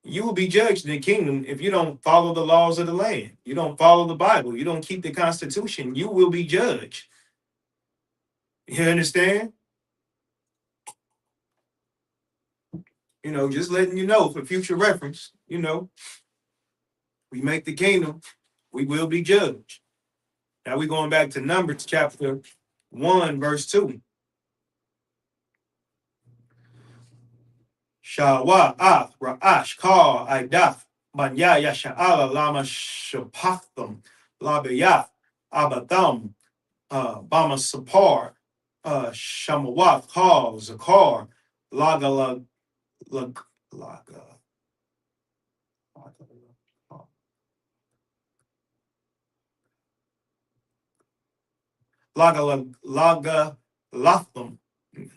You will be judged in the kingdom if you don't follow the laws of the land. You don't follow the Bible. You don't keep the Constitution. You will be judged. You understand? Just letting you know for future reference, we make the kingdom, we will be judged. Now we're going back to Numbers chapter 1, verse 2. Shawa Ra'ash Kal Idaf Banya Yasha'ala Lama Shapachtham Labayaf Abatham Bama Sapar Shamawath Kal Zakar Laga Laga Laga Latham.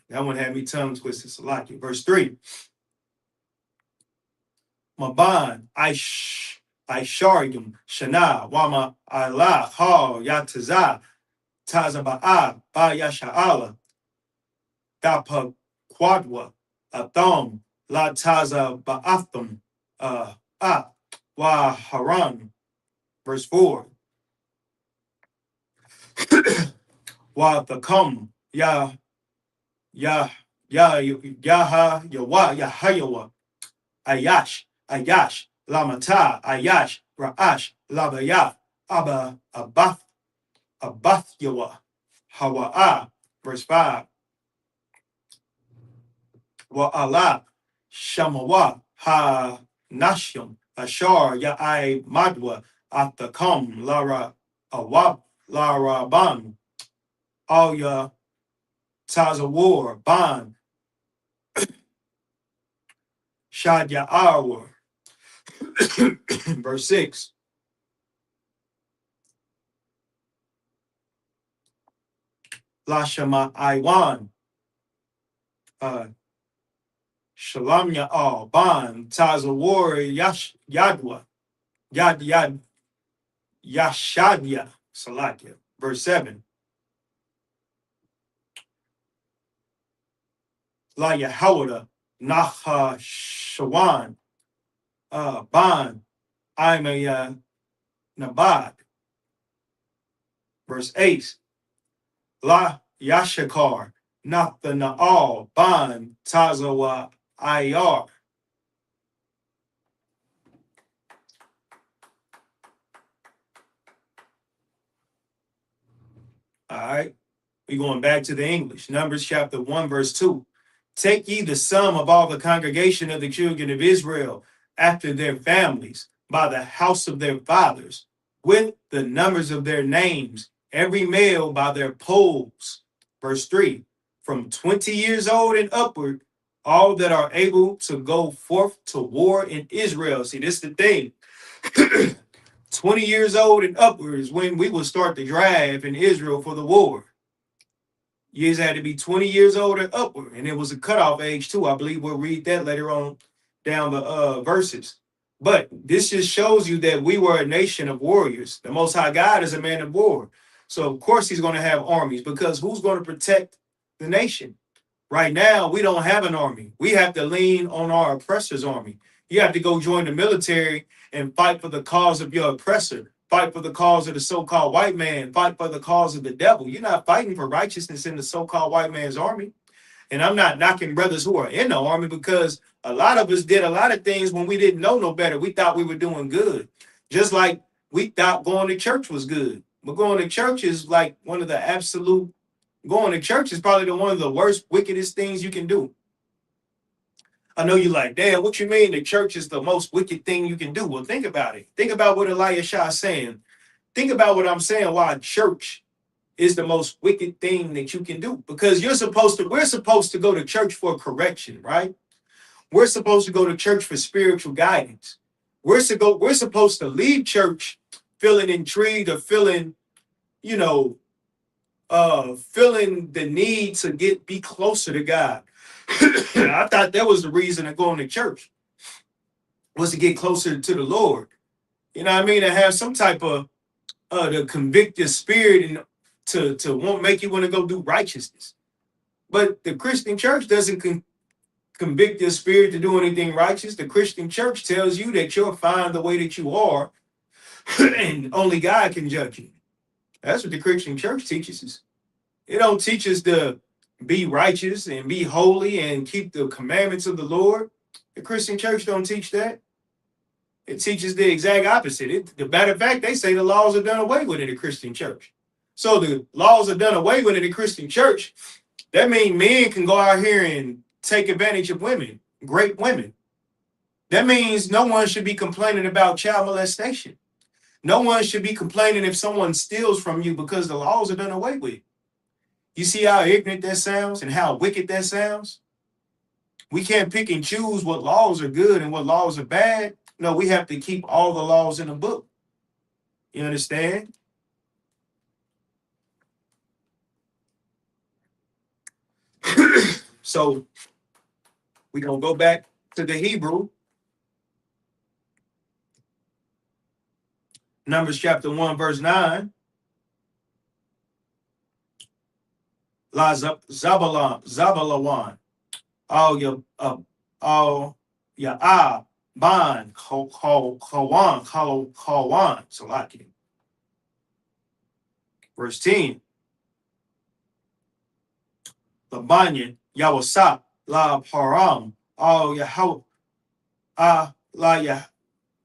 That one had me tongue twisted. Salaki. Verse 3. Maban, Aisharyum, Shana, Wama, Allah, Ha, Yataza, Tazaba'a, Ba Yasha'ala, Dapa Quadwa, Atham, La Taza Ba'atham, Wa Haran. Verse 4. Watakum, Ya, Yaha, Yawa, Yahayawa, Ayash, Lamata, Ayash, Ra'ash, Labaya, Abath Yawa, Hawa'a, verse 5, Wa Allah, Shamawa, Ha Nashim, Ashar, Ya'ai Madwa, Atakam, Lara, Awab, Lara Ban, All Ya Tazawar, Ban, Shad Ya'awar, verse 6, Lashama Iwan, Shalom Ya'al, Ban, Tazawar, Yadwa, Yad Yashadya, Salakia, verse 7, La Yahawada, Naha Shawan, Ban, Imaya Nabad, verse 8, La Yashakar, Natha Na'al, Ban, Tazawa Ayar. All right. We're going back to the English. Numbers chapter 1, verse 2. Take ye the sum of all the congregation of the children of Israel after their families, by the house of their fathers, with the numbers of their names, every male by their polls. Verse 3. From 20 years old and upward, all that are able to go forth to war in Israel. See, this is the thing. 20 years old and upward is when we will start the drive in Israel for the war. You had to be 20 years old and upward, and it was a cutoff age too. I believe we'll read that later on down the verses. But this just shows you that we were a nation of warriors. The Most High God is a man of war. So of course he's going to have armies, because who's going to protect the nation? Right now, we don't have an army. We have to lean on our oppressor's army. You have to go join the military and fight for the cause of your oppressor. Fight for the cause of the so-called white man. Fight for the cause of the devil. You're not fighting for righteousness in the so-called white man's army. And I'm not knocking brothers who are in the army, because a lot of us did a lot of things when we didn't know no better. We thought we were doing good. Just like we thought going to church was good. But going to church is like one of the absolute, going to church is probably one of the worst, wickedest things you can do. I know you're like, damn, what you mean the church is the most wicked thing you can do? Well, think about it. Think about what Elisha is saying. Think about what I'm saying, why church is the most wicked thing that you can do. Because we're supposed to go to church for correction, right? We're supposed to go to church for spiritual guidance. We're supposed to leave church feeling intrigued or feeling, you know, feeling the need to be closer to God. I thought that was the reason of going to church, was to get closer to the Lord. You know what I mean? To have some type of to convict your spirit and to want make you want to go do righteousness. But the Christian church doesn't convict your spirit to do anything righteous. The Christian church tells you that you're fine the way that you are, and only God can judge you. That's what the Christian church teaches us. It don't teach us to be righteous and be holy and keep the commandments of the Lord. The Christian church don't teach that. It teaches the exact opposite. The matter of fact, they say the laws are done away with in the Christian church. So the laws are done away with in the Christian church. That means men can go out here and take advantage of women, great women. That means no one should be complaining about child molestation. No one should be complaining if someone steals from you, because the laws are done away with. You see how ignorant that sounds and how wicked that sounds? We can't pick and choose what laws are good and what laws are bad. No, we have to keep all the laws in the book. You understand? So we're going to go back to the Hebrew. Numbers chapter 1, verse 9. La Zabalawan. All your ban kawan Salaki. Verse 10. Labanyan, Yawasap, La Param, Al Yahweh, La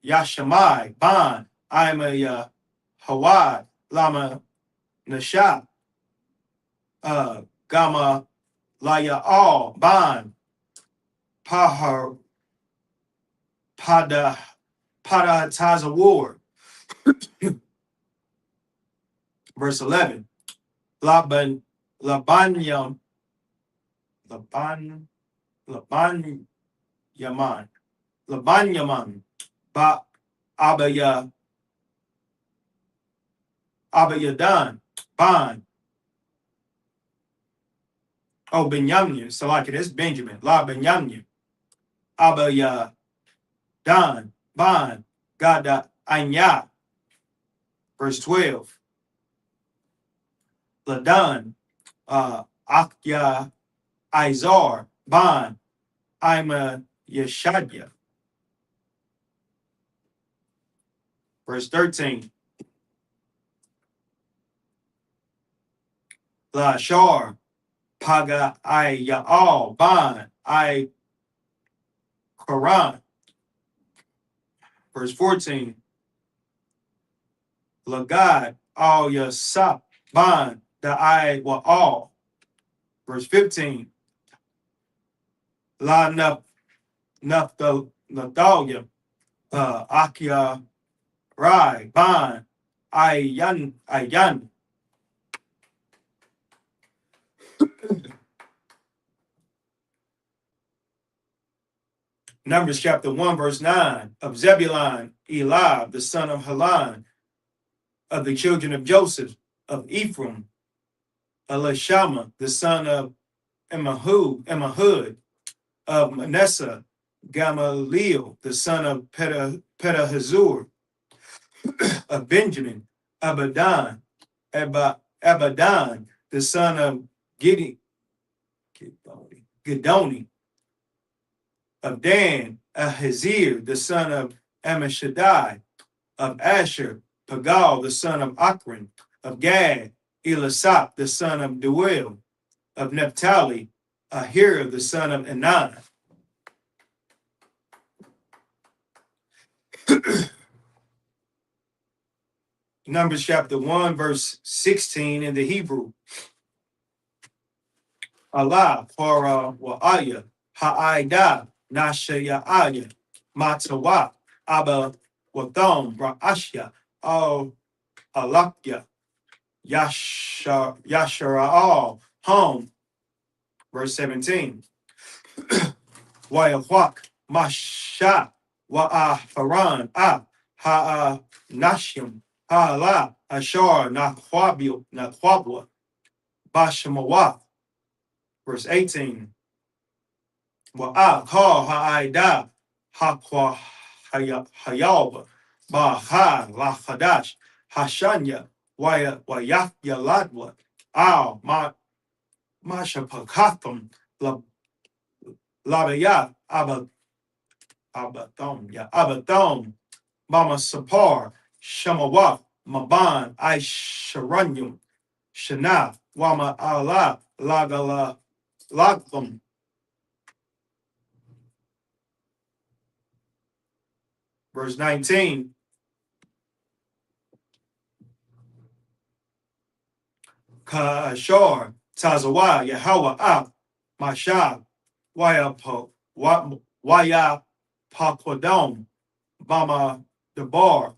Yashamai, Ban, I'm a Hawad, Lama Nasha, Gama, La Ya'al, Ban, Pahar, Pada Tazawar. Verse 11. Laban Yaman, Ba Abayadan, Ban, oh Benyamin, so like it is Benjamin, La Benyamin, Abayadan, Ban, Gada Anya. Verse 12. Ladan, Akya Izar, Ban, Ima Yeshadya. Verse 13. La Shar, Paga Yaal, Ban, I Quran. Verse 14. Lagad, Al Yasap, Ban, the I wa all. Verse 15. La Naftalia, Akia Rai, Ban, Ayan. Numbers chapter 1, verse 9. Of Zebulun, Elab, the son of Halan, of the children of Joseph, of Ephraim, Elishama, the son of Emahud, of Manasseh, Gamaliel, the son of Pedahazur, of Benjamin, Abadan, the son of Gidoni, of Dan, Ahazir, the son of Ammishaddai, of Asher, Pagal, the son of Akron, of Gad, Elisap, the son of Deuel, of Naphtali, Ahira, the son of Enan. Numbers chapter 1, verse 16 in the Hebrew. Allah, Para, Wa'aya, Ha'aida, Nashaya'aya, Matawa, Abba, Watham, Ra'ashya, Al Alakya, Yashara'al, Home. Verse 17. Wayahwak, Masha, Wa'aharan, Ha'a Nashim, Ha'ala, Ashar, Nakwabwa, Bashamawath. Verse 18. Wa'a, Ka, Ha'aida, Haqwa, Hayalba, Baha, Lachadash, Hashanya, Wayahya Ladwa, Al, Masha Pakatham, Labaya, Abathom, Mama Sapar, Shamawat, Maban, Aisharanyum, Shana, Wama Allah, Lagala, Laglam. Verse 19. Kashar, Tazawa, Yahweh, Mashab, Waya Pakwadom, Bama Debar,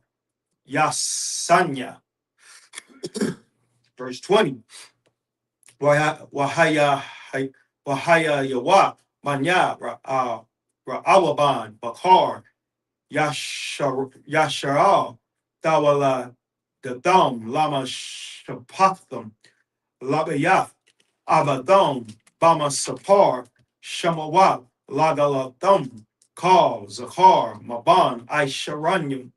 Yasanya. Verse 20. Wahaya Yawa, Manya, Ra'awaban, Bakar, Yasharal, Tawala, Datham, Lama Shapatham, Labayaf, Abatham, Bama Sapar, Shamawat, Lagalatham, Kal, Zakhar, Maban, Aisharanyam,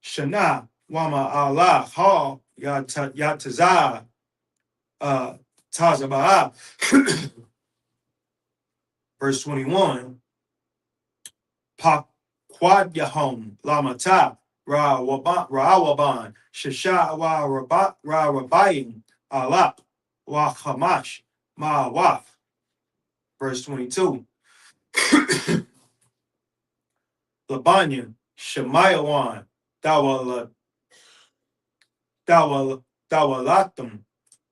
Shana, Wama Allah, Ha, Yatazah, Tazabah. Verse 21. Pak Quad Yahom, Lamata, Ra'awaban, Shasha wa Rabayim, Alap, wa Hamash, Ma'awaf. Verse 22. Labanya, Shemayawan, Dawalatum,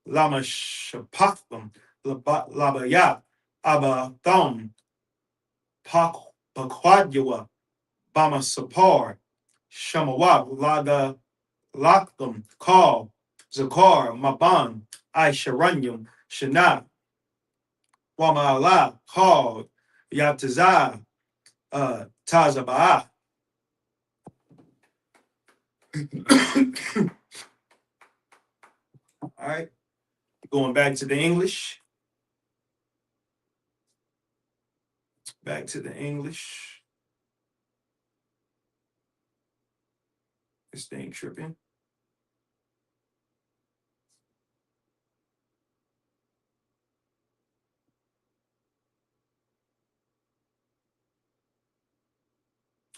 Lama Shapaktum, Labaya, Abatham, Pakwadyawa, Bama Sapar, Shamawab, Laga Lakdam, Kal, Zakar, Maban, Aisharanyam, Shana, Wamala, Kal, Yatazah, Tazabah. All right, going back to the English. Back to the English. This thing tripping.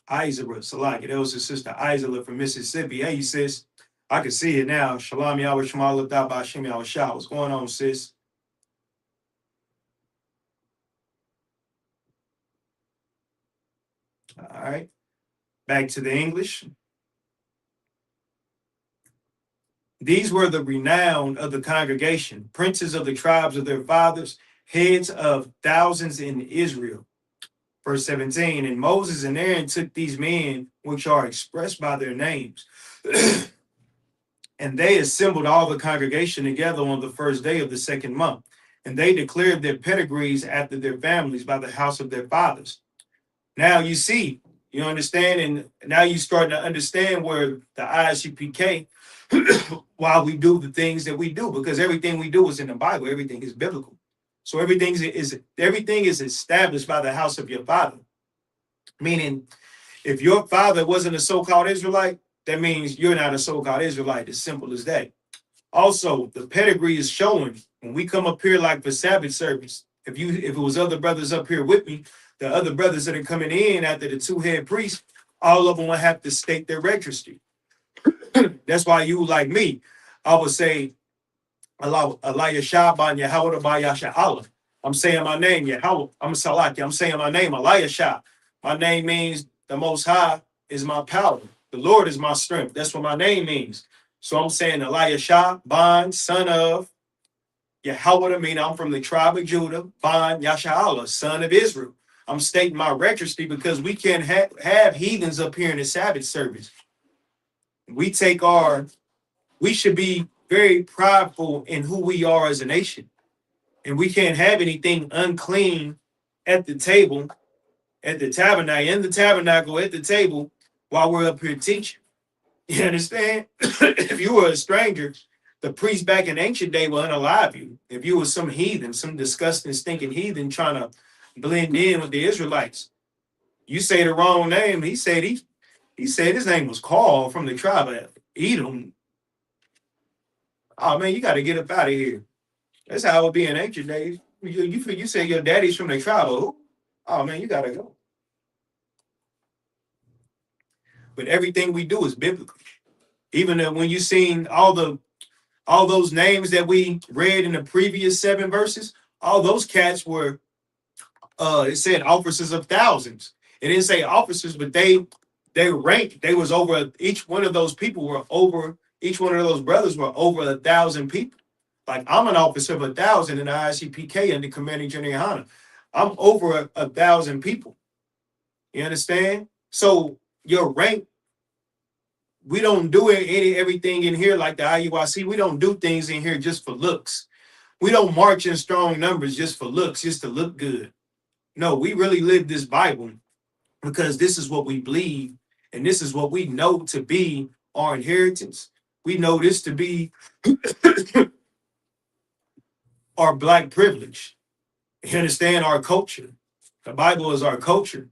Isra, Salaki. That was his sister Isla from Mississippi. Hey, sis. I can see it now. Shalom Yahweh Shema Lutah Bashim Yahweh Shah. What's going on, sis? All right. Back to the English. These were the renowned of the congregation, princes of the tribes of their fathers, heads of thousands in Israel. Verse 17, and Moses and Aaron took these men, which are expressed by their names, and they assembled all the congregation together on the first day of the second month. And they declared their pedigrees after their families by the house of their fathers. Now you see, you understand, and now you starting to understand where the I.S.U.P.K, why we do the things that we do, because everything we do is in the Bible, everything is biblical. So everything is established by the house of your father. Meaning, if your father wasn't a so-called Israelite, that means you're not a so-called Israelite. As simple as that. Also, the pedigree is showing when we come up here like for Sabbath service. If it was other brothers up here with me, the other brothers that are coming in after the two head priests, all of them will have to state their registry. That's why you like me, I would say Allah Yashaban Yahweh Bayasha Allah. I'm saying my name, Yahweh. I'm Salaki. I'm saying my name, Allah Yashah. My name means the Most High is my power. The Lord is my strength. That's what my name means. So I'm saying Allah Yashah, Ban, son of Yahweh. I mean, I'm from the tribe of Judah, Ban Yasha Allah, son of Israel. I'm stating my registry because we can't have heathens up here in the Sabbath service. We should be very prideful in who we are as a nation. And we can't have anything unclean at the table, at the tabernacle, at the table, while we're up here teaching. You understand? If you were a stranger, the priests back in ancient day will unalive you. If you were some heathen, some disgusting, stinking heathen trying to blend in with the Israelites, you say the wrong name. He said his name was called from the tribe of Edom. Oh man, you got to get up out of here. That's how it would be in ancient days. You say your daddy's from the tribe of who? Oh man, you got to go. But everything we do is biblical. Even when you seen all those names that we read in the previous 7 verses, all those cats were it said officers of thousands. It didn't say officers, but they ranked. They was over, each one of those people were over, each one of those brothers were over 1,000 people. Like I'm an officer of 1,000 in the I.S.U.P.K under Commanding General Yahanna. I'm over 1,000 people. You understand? So your rank, we don't do everything in here like the IUIC. We don't do things in here just for looks. We don't march in strong numbers just for looks, just to look good. No, we really live this Bible because this is what we believe, and this is what we know to be our inheritance. We know this to be our black privilege. You understand? Our culture. The Bible is our culture.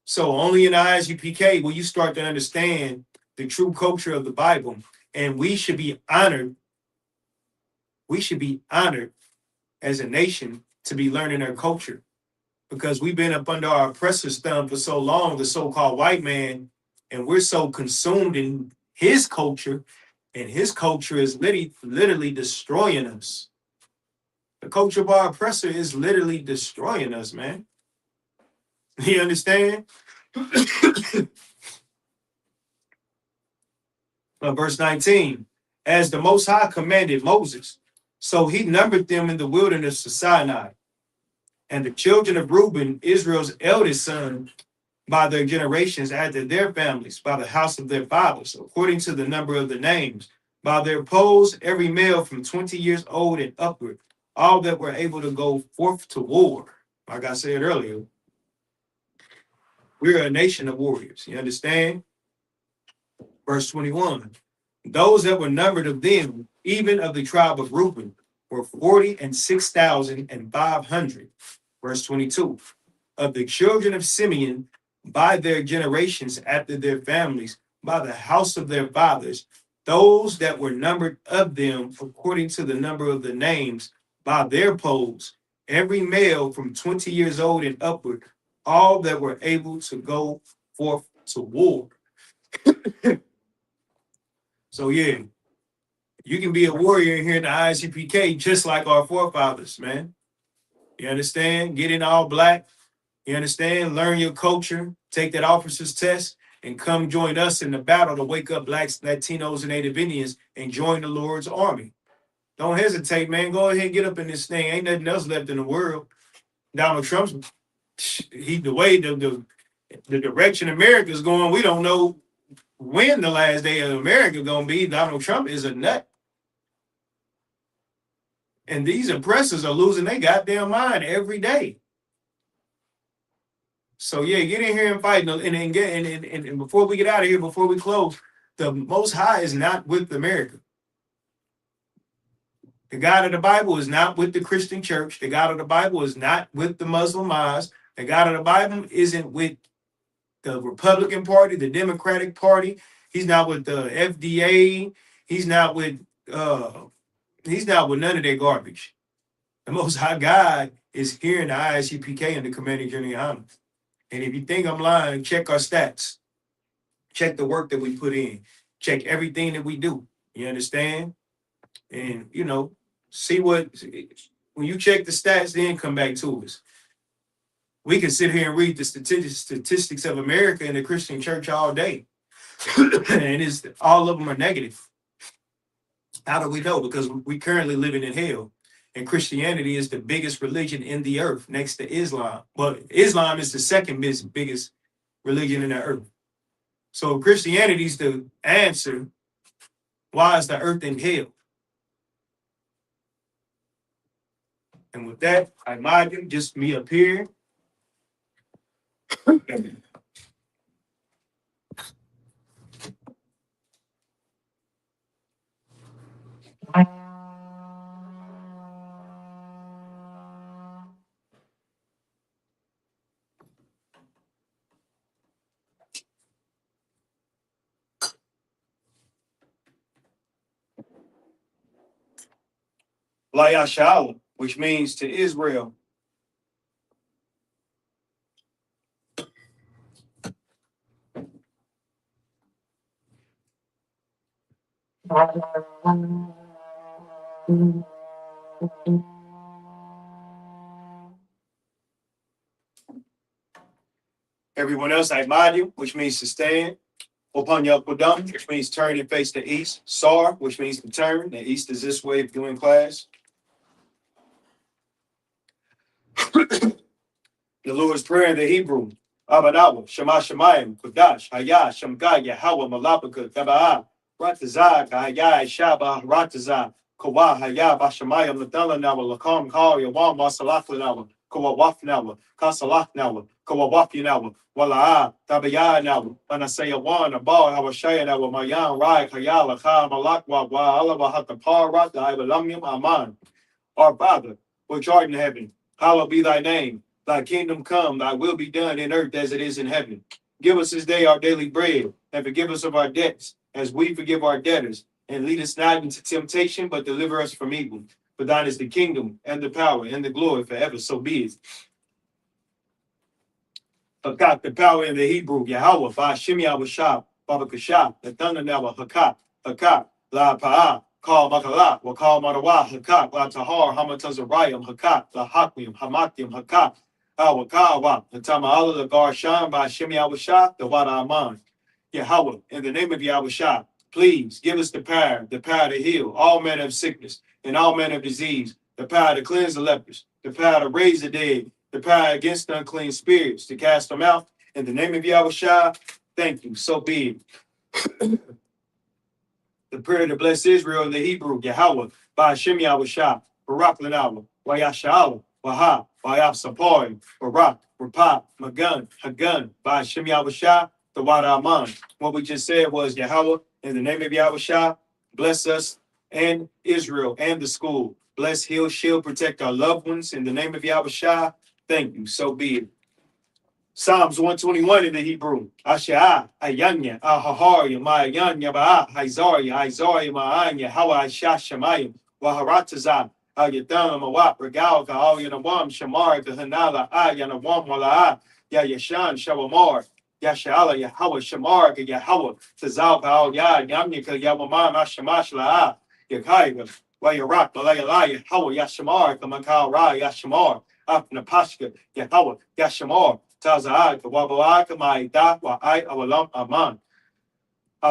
So only in the I.S.U.P.K will you start to understand the true culture of the Bible. And we should be honored. We should be honored as a nation to be learning our culture, because we've been up under our oppressor's thumb for so long, the so-called white man. And we're so consumed in his culture, and his culture is literally destroying us. The culture of our oppressor is literally destroying us, man. You understand? Verse 19, as the Most High commanded Moses, so he numbered them in the wilderness of Sinai. And the children of Reuben, Israel's eldest son, by their generations, after their families, by the house of their fathers, according to the number of the names, by their poles, every male from 20 years old and upward, all that were able to go forth to war. Like I said earlier, we're a nation of warriors. You understand? Verse 21. Those that were numbered of them, even of the tribe of Reuben, were 46,500. Verse 22. Of the children of Simeon, by their generations after their families, by the house of their fathers, those that were numbered of them, according to the number of the names, by their poles, every male from 20 years old and upward, all that were able to go forth to war. So yeah, you can be a warrior here in the I.S.U.P.K. just like our forefathers, man. You understand? Get in all black. You understand? Learn your culture. Take that officer's test and come join us in the battle to wake up blacks, Latinos, and Native Indians and join the Lord's army. Don't hesitate, man. Go ahead and get up in this thing. Ain't nothing else left in the world. Donald Trump's the way the direction America's going. We don't know when the last day of America gonna be. Donald Trump is a nut. And these oppressors are losing their goddamn mind every day. So yeah, get in here and fight. And before we get out of here, before we close, the Most High is not with America. The God of the Bible is not with the Christian church. The God of the Bible is not with the Muslim mosque. The God of the Bible isn't with the Republican Party, the Democratic Party. He's not with the FDA. He's not with none of their garbage. The Most High God is here in the I.S.U.P.K. and the commanding general Yahanna. And if you think I'm lying, check our stats. Check the work that we put in. Check everything that we do. You understand? And, see when you check the stats, then come back to us. We can sit here and read the statistics of America and the Christian church all day. And all of them are negative. How do we know? Because we currently living in hell. And Christianity is the biggest religion in the earth next to Islam. But Islam is the second biggest religion in the earth. So Christianity is the answer. Why is the earth in hell? And with that, I mind you, just me up here. Layashal, which means to Israel. Everyone else, I mind you, which means to stand. Opanya Pudam, which means turn and face the east. Sar, which means to turn. The east is this way if you're in class. The Lord's Prayer in the Hebrew. Abadawa, Shema Shemayim, Kudash, Haya, Shamga, Yahweh, Malapaka, Tabaa, Ratazah, Haya, Shaba, Ratazah, Kawa, Haya, Bashamayim, Ladalanawa, Lakam, Kal, Yawam, Masalaflanawa, Kawa Wafnawa, Kasalafnawa, Kawa Wafinawa, Wala, Tabaya Nawa, Panasaya Wan, Abal, Hawashaya Nawa, Mayan, Rai, Kayala, Kha, Malakwa, Wa, Alabahata, Parat, the Ibalamim, Aman. Our Father, which art in heaven, hallowed be thy name. Thy kingdom come, thy will be done in earth as it is in heaven. Give us this day our daily bread, and forgive us of our debts, as we forgive our debtors. And lead us not into temptation, but deliver us from evil. For thine is the kingdom, and the power, and the glory forever. So be it. Hakak, the power in the Hebrew, Yahweh, Ba Shim Yahweh, Baba Kashah, the thunder now, Hakak, Hakak, La Pa'a, Call Makala, will call Marawa, Hakak, La Tahar, Hamatazarayam, Hakak, La Hakim, Hamakim, Hakak, Awakawa, the Tamala, the Garshan, Ba Shim Yahweh, the Wada Aman. Yahweh, in the name of Yahweh, please give us the power to heal all manner of sickness and all manner of disease, the power to cleanse the lepers, the power to raise the dead, the power against the unclean spirits, to cast them out. In the name of Yahweh, thank you. So be it. The prayer to bless Israel in the Hebrew, Yahweh, by Hashem Yahweh, Barak Lanawa, Wayasha'ala, Waha, Wayaf Sapori, Barak, Rapat, Magun, Hagun, by Hashem Yahweh, the Wada Aman. What we just said was Yahweh, in the name of Yahweh, bless us and Israel and the school. Bless, heal, shield, protect our loved ones in the name of Yahweh. Thank you. So be it. Psalms 121 in the Hebrew. Asha, Ayanya, Ahaharya, Mayanya, Ba'a, Isaiah, Ma'anya, Hawa, Shashamayim, Waharataza, Ayatana, Mawap, Regalka, Alyanawam, Shamar, Hanala, Ayanawam, Wala'a, Yayashan, Shawamar, Yashala, Yahweh, Shamar, Yahweh, Tazal, Al Yad, Yamnika, Yawamam, Ashamash, La'a, Yakaiga, Wayarak, Malayalaya, Hawa, Yashamar, Kamakal Ra, Yashamar, Apnapashka, Yahweh, Yashamar. I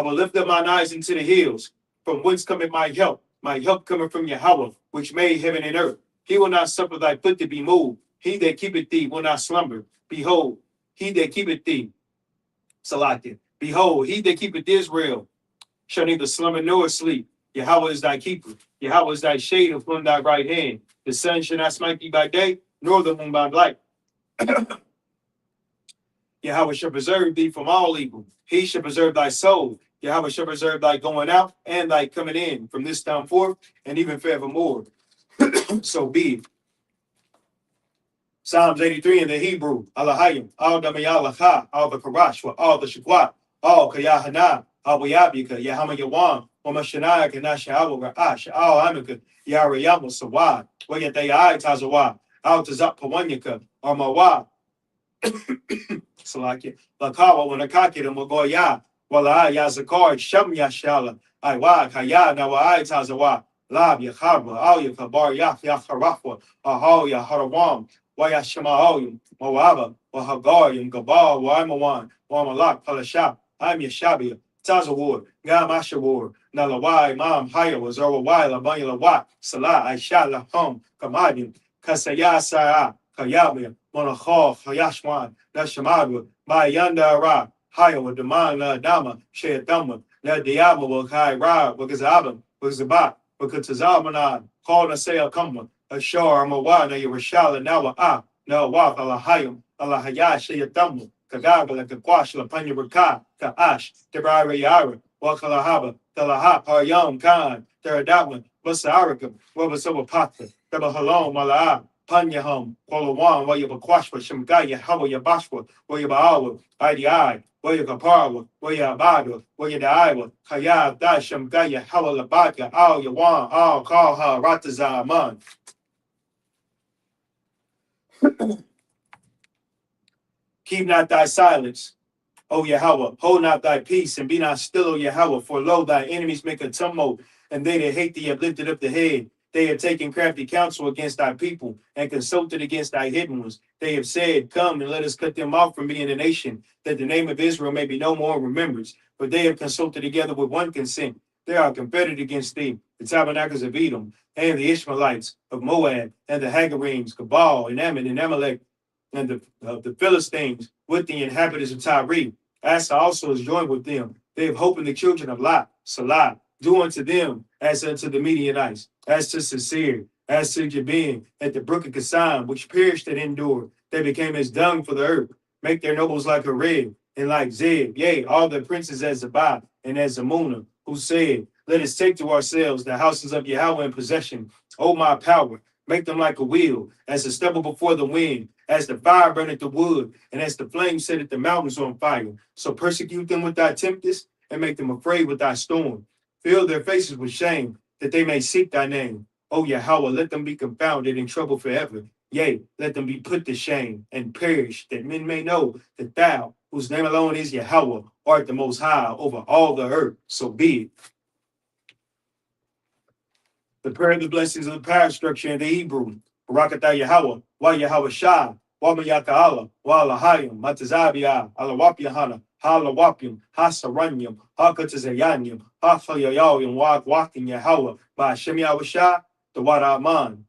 will lift up mine eyes into the hills, from whence cometh my help cometh from Yahweh, which made heaven and earth. He will not suffer thy foot to be moved. He that keepeth thee will not slumber. Behold, he that keepeth thee, Salakia. Behold, he that keepeth Israel shall neither slumber nor sleep. Yahweh is thy keeper. Yahweh is thy shade upon thy right hand. The sun shall not smite thee by day, nor the moon by night. Yahweh shall preserve thee from all evil. He shall preserve thy soul. Yahweh shall preserve thy going out and thy coming in from this time forth and even forevermore. So be it. Psalms 83 in the Hebrew. Alahayim, all the Mayalacha, all the Karashwa, all the Shakwat, all Yahanna, all Yabika, Yahama Yawan, Omashanaya, Kanashawa, Ra'ash, all Amika, Yarayama, Sawad, Wayatayai Tazawa, all Tazap Pawanyaka, or Mawad. Salakia, Lakawa, Wanakaki, the Mogoya, Wala Yazakar, Shem Yashala, Iwa, Kaya, Nawa Tazawa, Lab Yaharba, Al Yakabar Yak Yaharafwa, Ahal Yaharawam, Wayashamaoyum, Moaba, Wahagarium, Gabal, Waimawan, Wamalak, Palashap, I'm Yashabia, Tazawar, Gamashawar, Nalawai, Mam, Haya, Wazarwa, Labanya Wat, Salah, Aisha, Lahum, Kamadim, Kasaya Saya, Kayabia, Monachal, Hayashwan, Nashamadu, Mayanda Ra, Haya, with Dama, Dama, Shayatama, La Diabo, Kai Ra, Wakazabam, Wakazabat, Wakazabana, called a say a come, a shore, Mawana, Yerushala, Nawa, Nawa, Alahayim, Alahayash, Shayatamu, Kagaba, Kakwash, Lapanya Raka, Kaash, Terrariara, Wakalahaba, Talahap, Haryam Khan, Teradama, Vasarika, Wabasova Pata, Tabahalom, Mala'a. Panyaham, Polawan, Wayabaquashwa, Shamgaya, Hawa Yabashwa, Wayabawa, IDI, Wayakaparawa, Wayabada, Wayadaiwa, Kaya, Da Shamgaya, Hawa Labaka, Al Yawan, Al Kalha, Ratazaman. Keep not thy silence, O Yahweh, hold not thy peace, and be not still, O Yahweh, for lo, thy enemies make a tumult, and they that hate thee have lifted up the head. They have taken crafty counsel against thy people, and consulted against thy hidden ones. They have said, come and let us cut them off from being a nation, that the name of Israel may be no more in remembrance. But they have consulted together with one consent. They are confederate against thee, the tabernacles of Edom, and the Ishmaelites of Moab, and the Hagarenes, Cabal, and Ammon, and Amalek, and the Philistines with the inhabitants of Tyre. Asa also is joined with them. They have hope in the children of Lot, Salah. Do unto them as unto the Midianites, as to Sisir, as to Jabin, at the brook of Kasam, which perished at Endor. They became as dung for the earth. Make their nobles like Harib, and like Zeb, yea, all the princes as Zabah, and as Zamunah, who said, let us take to ourselves the houses of Yahweh in possession. O my power, make them like a wheel, as the stubble before the wind, as the fire burneth the wood, and as the flame setteth the mountains on fire. So persecute them with thy tempest, and make them afraid with thy storm. Fill their faces with shame, that they may seek thy name. O Yahweh, let them be confounded in trouble forever. Yea, let them be put to shame and perish, that men may know that thou, whose name alone is Yahweh, art the most high over all the earth. So be it. The prayer of the blessings of the power structure in the Hebrew. Barakatah Yahweh, Wa Yahweh Shah, Wa Mayaka Allah, Wa Alahayim, Matazabia, Alawap Yahanna, Halawapim, Hasaranyim, Hakatazayanyim, Hafayayim, Wa Wakim Yahweh, Ba Shem Yahweh Shah, the Wadaman.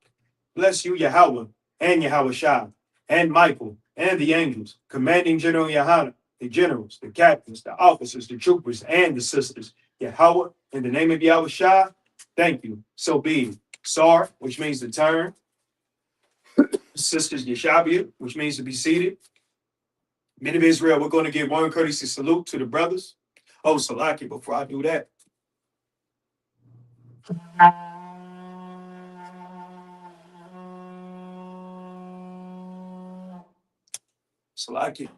Bless you, Yahweh, and Yahweh Shah, and Michael, and the angels, commanding General Yahanna, the generals, the captains, the officers, the troopers, and the sisters. Yahweh, in the name of Yahweh Shah, thank you. So be it. Sar, which means to turn. Sisters Yeshabia, which means to be seated. Men of Israel, we're going to give one courtesy salute to the brothers. Oh, Salaki, before I do that. Salaki.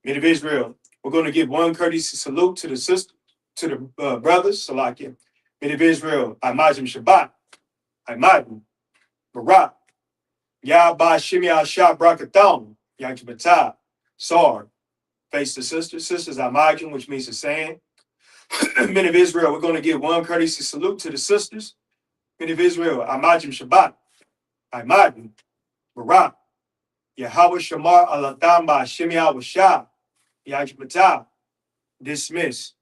Men of Israel, we're going to give one courtesy salute to the sister, to the brothers. Salaki. Men of Israel, Imajim Shabbat, Imajim, Barak, Yahba Shimi Al-Shah Brakathon, Yankibatah, Sar. Face the sisters. Sisters Imajim, which means the sand. Men of Israel, we're going to give one courtesy salute to the sisters. Men of Israel, Imajim Shabbat, Imajim, Barak, Yahweh Shamar Alatham Ba Shimi Al-Shah, Yankibatah. Dismiss.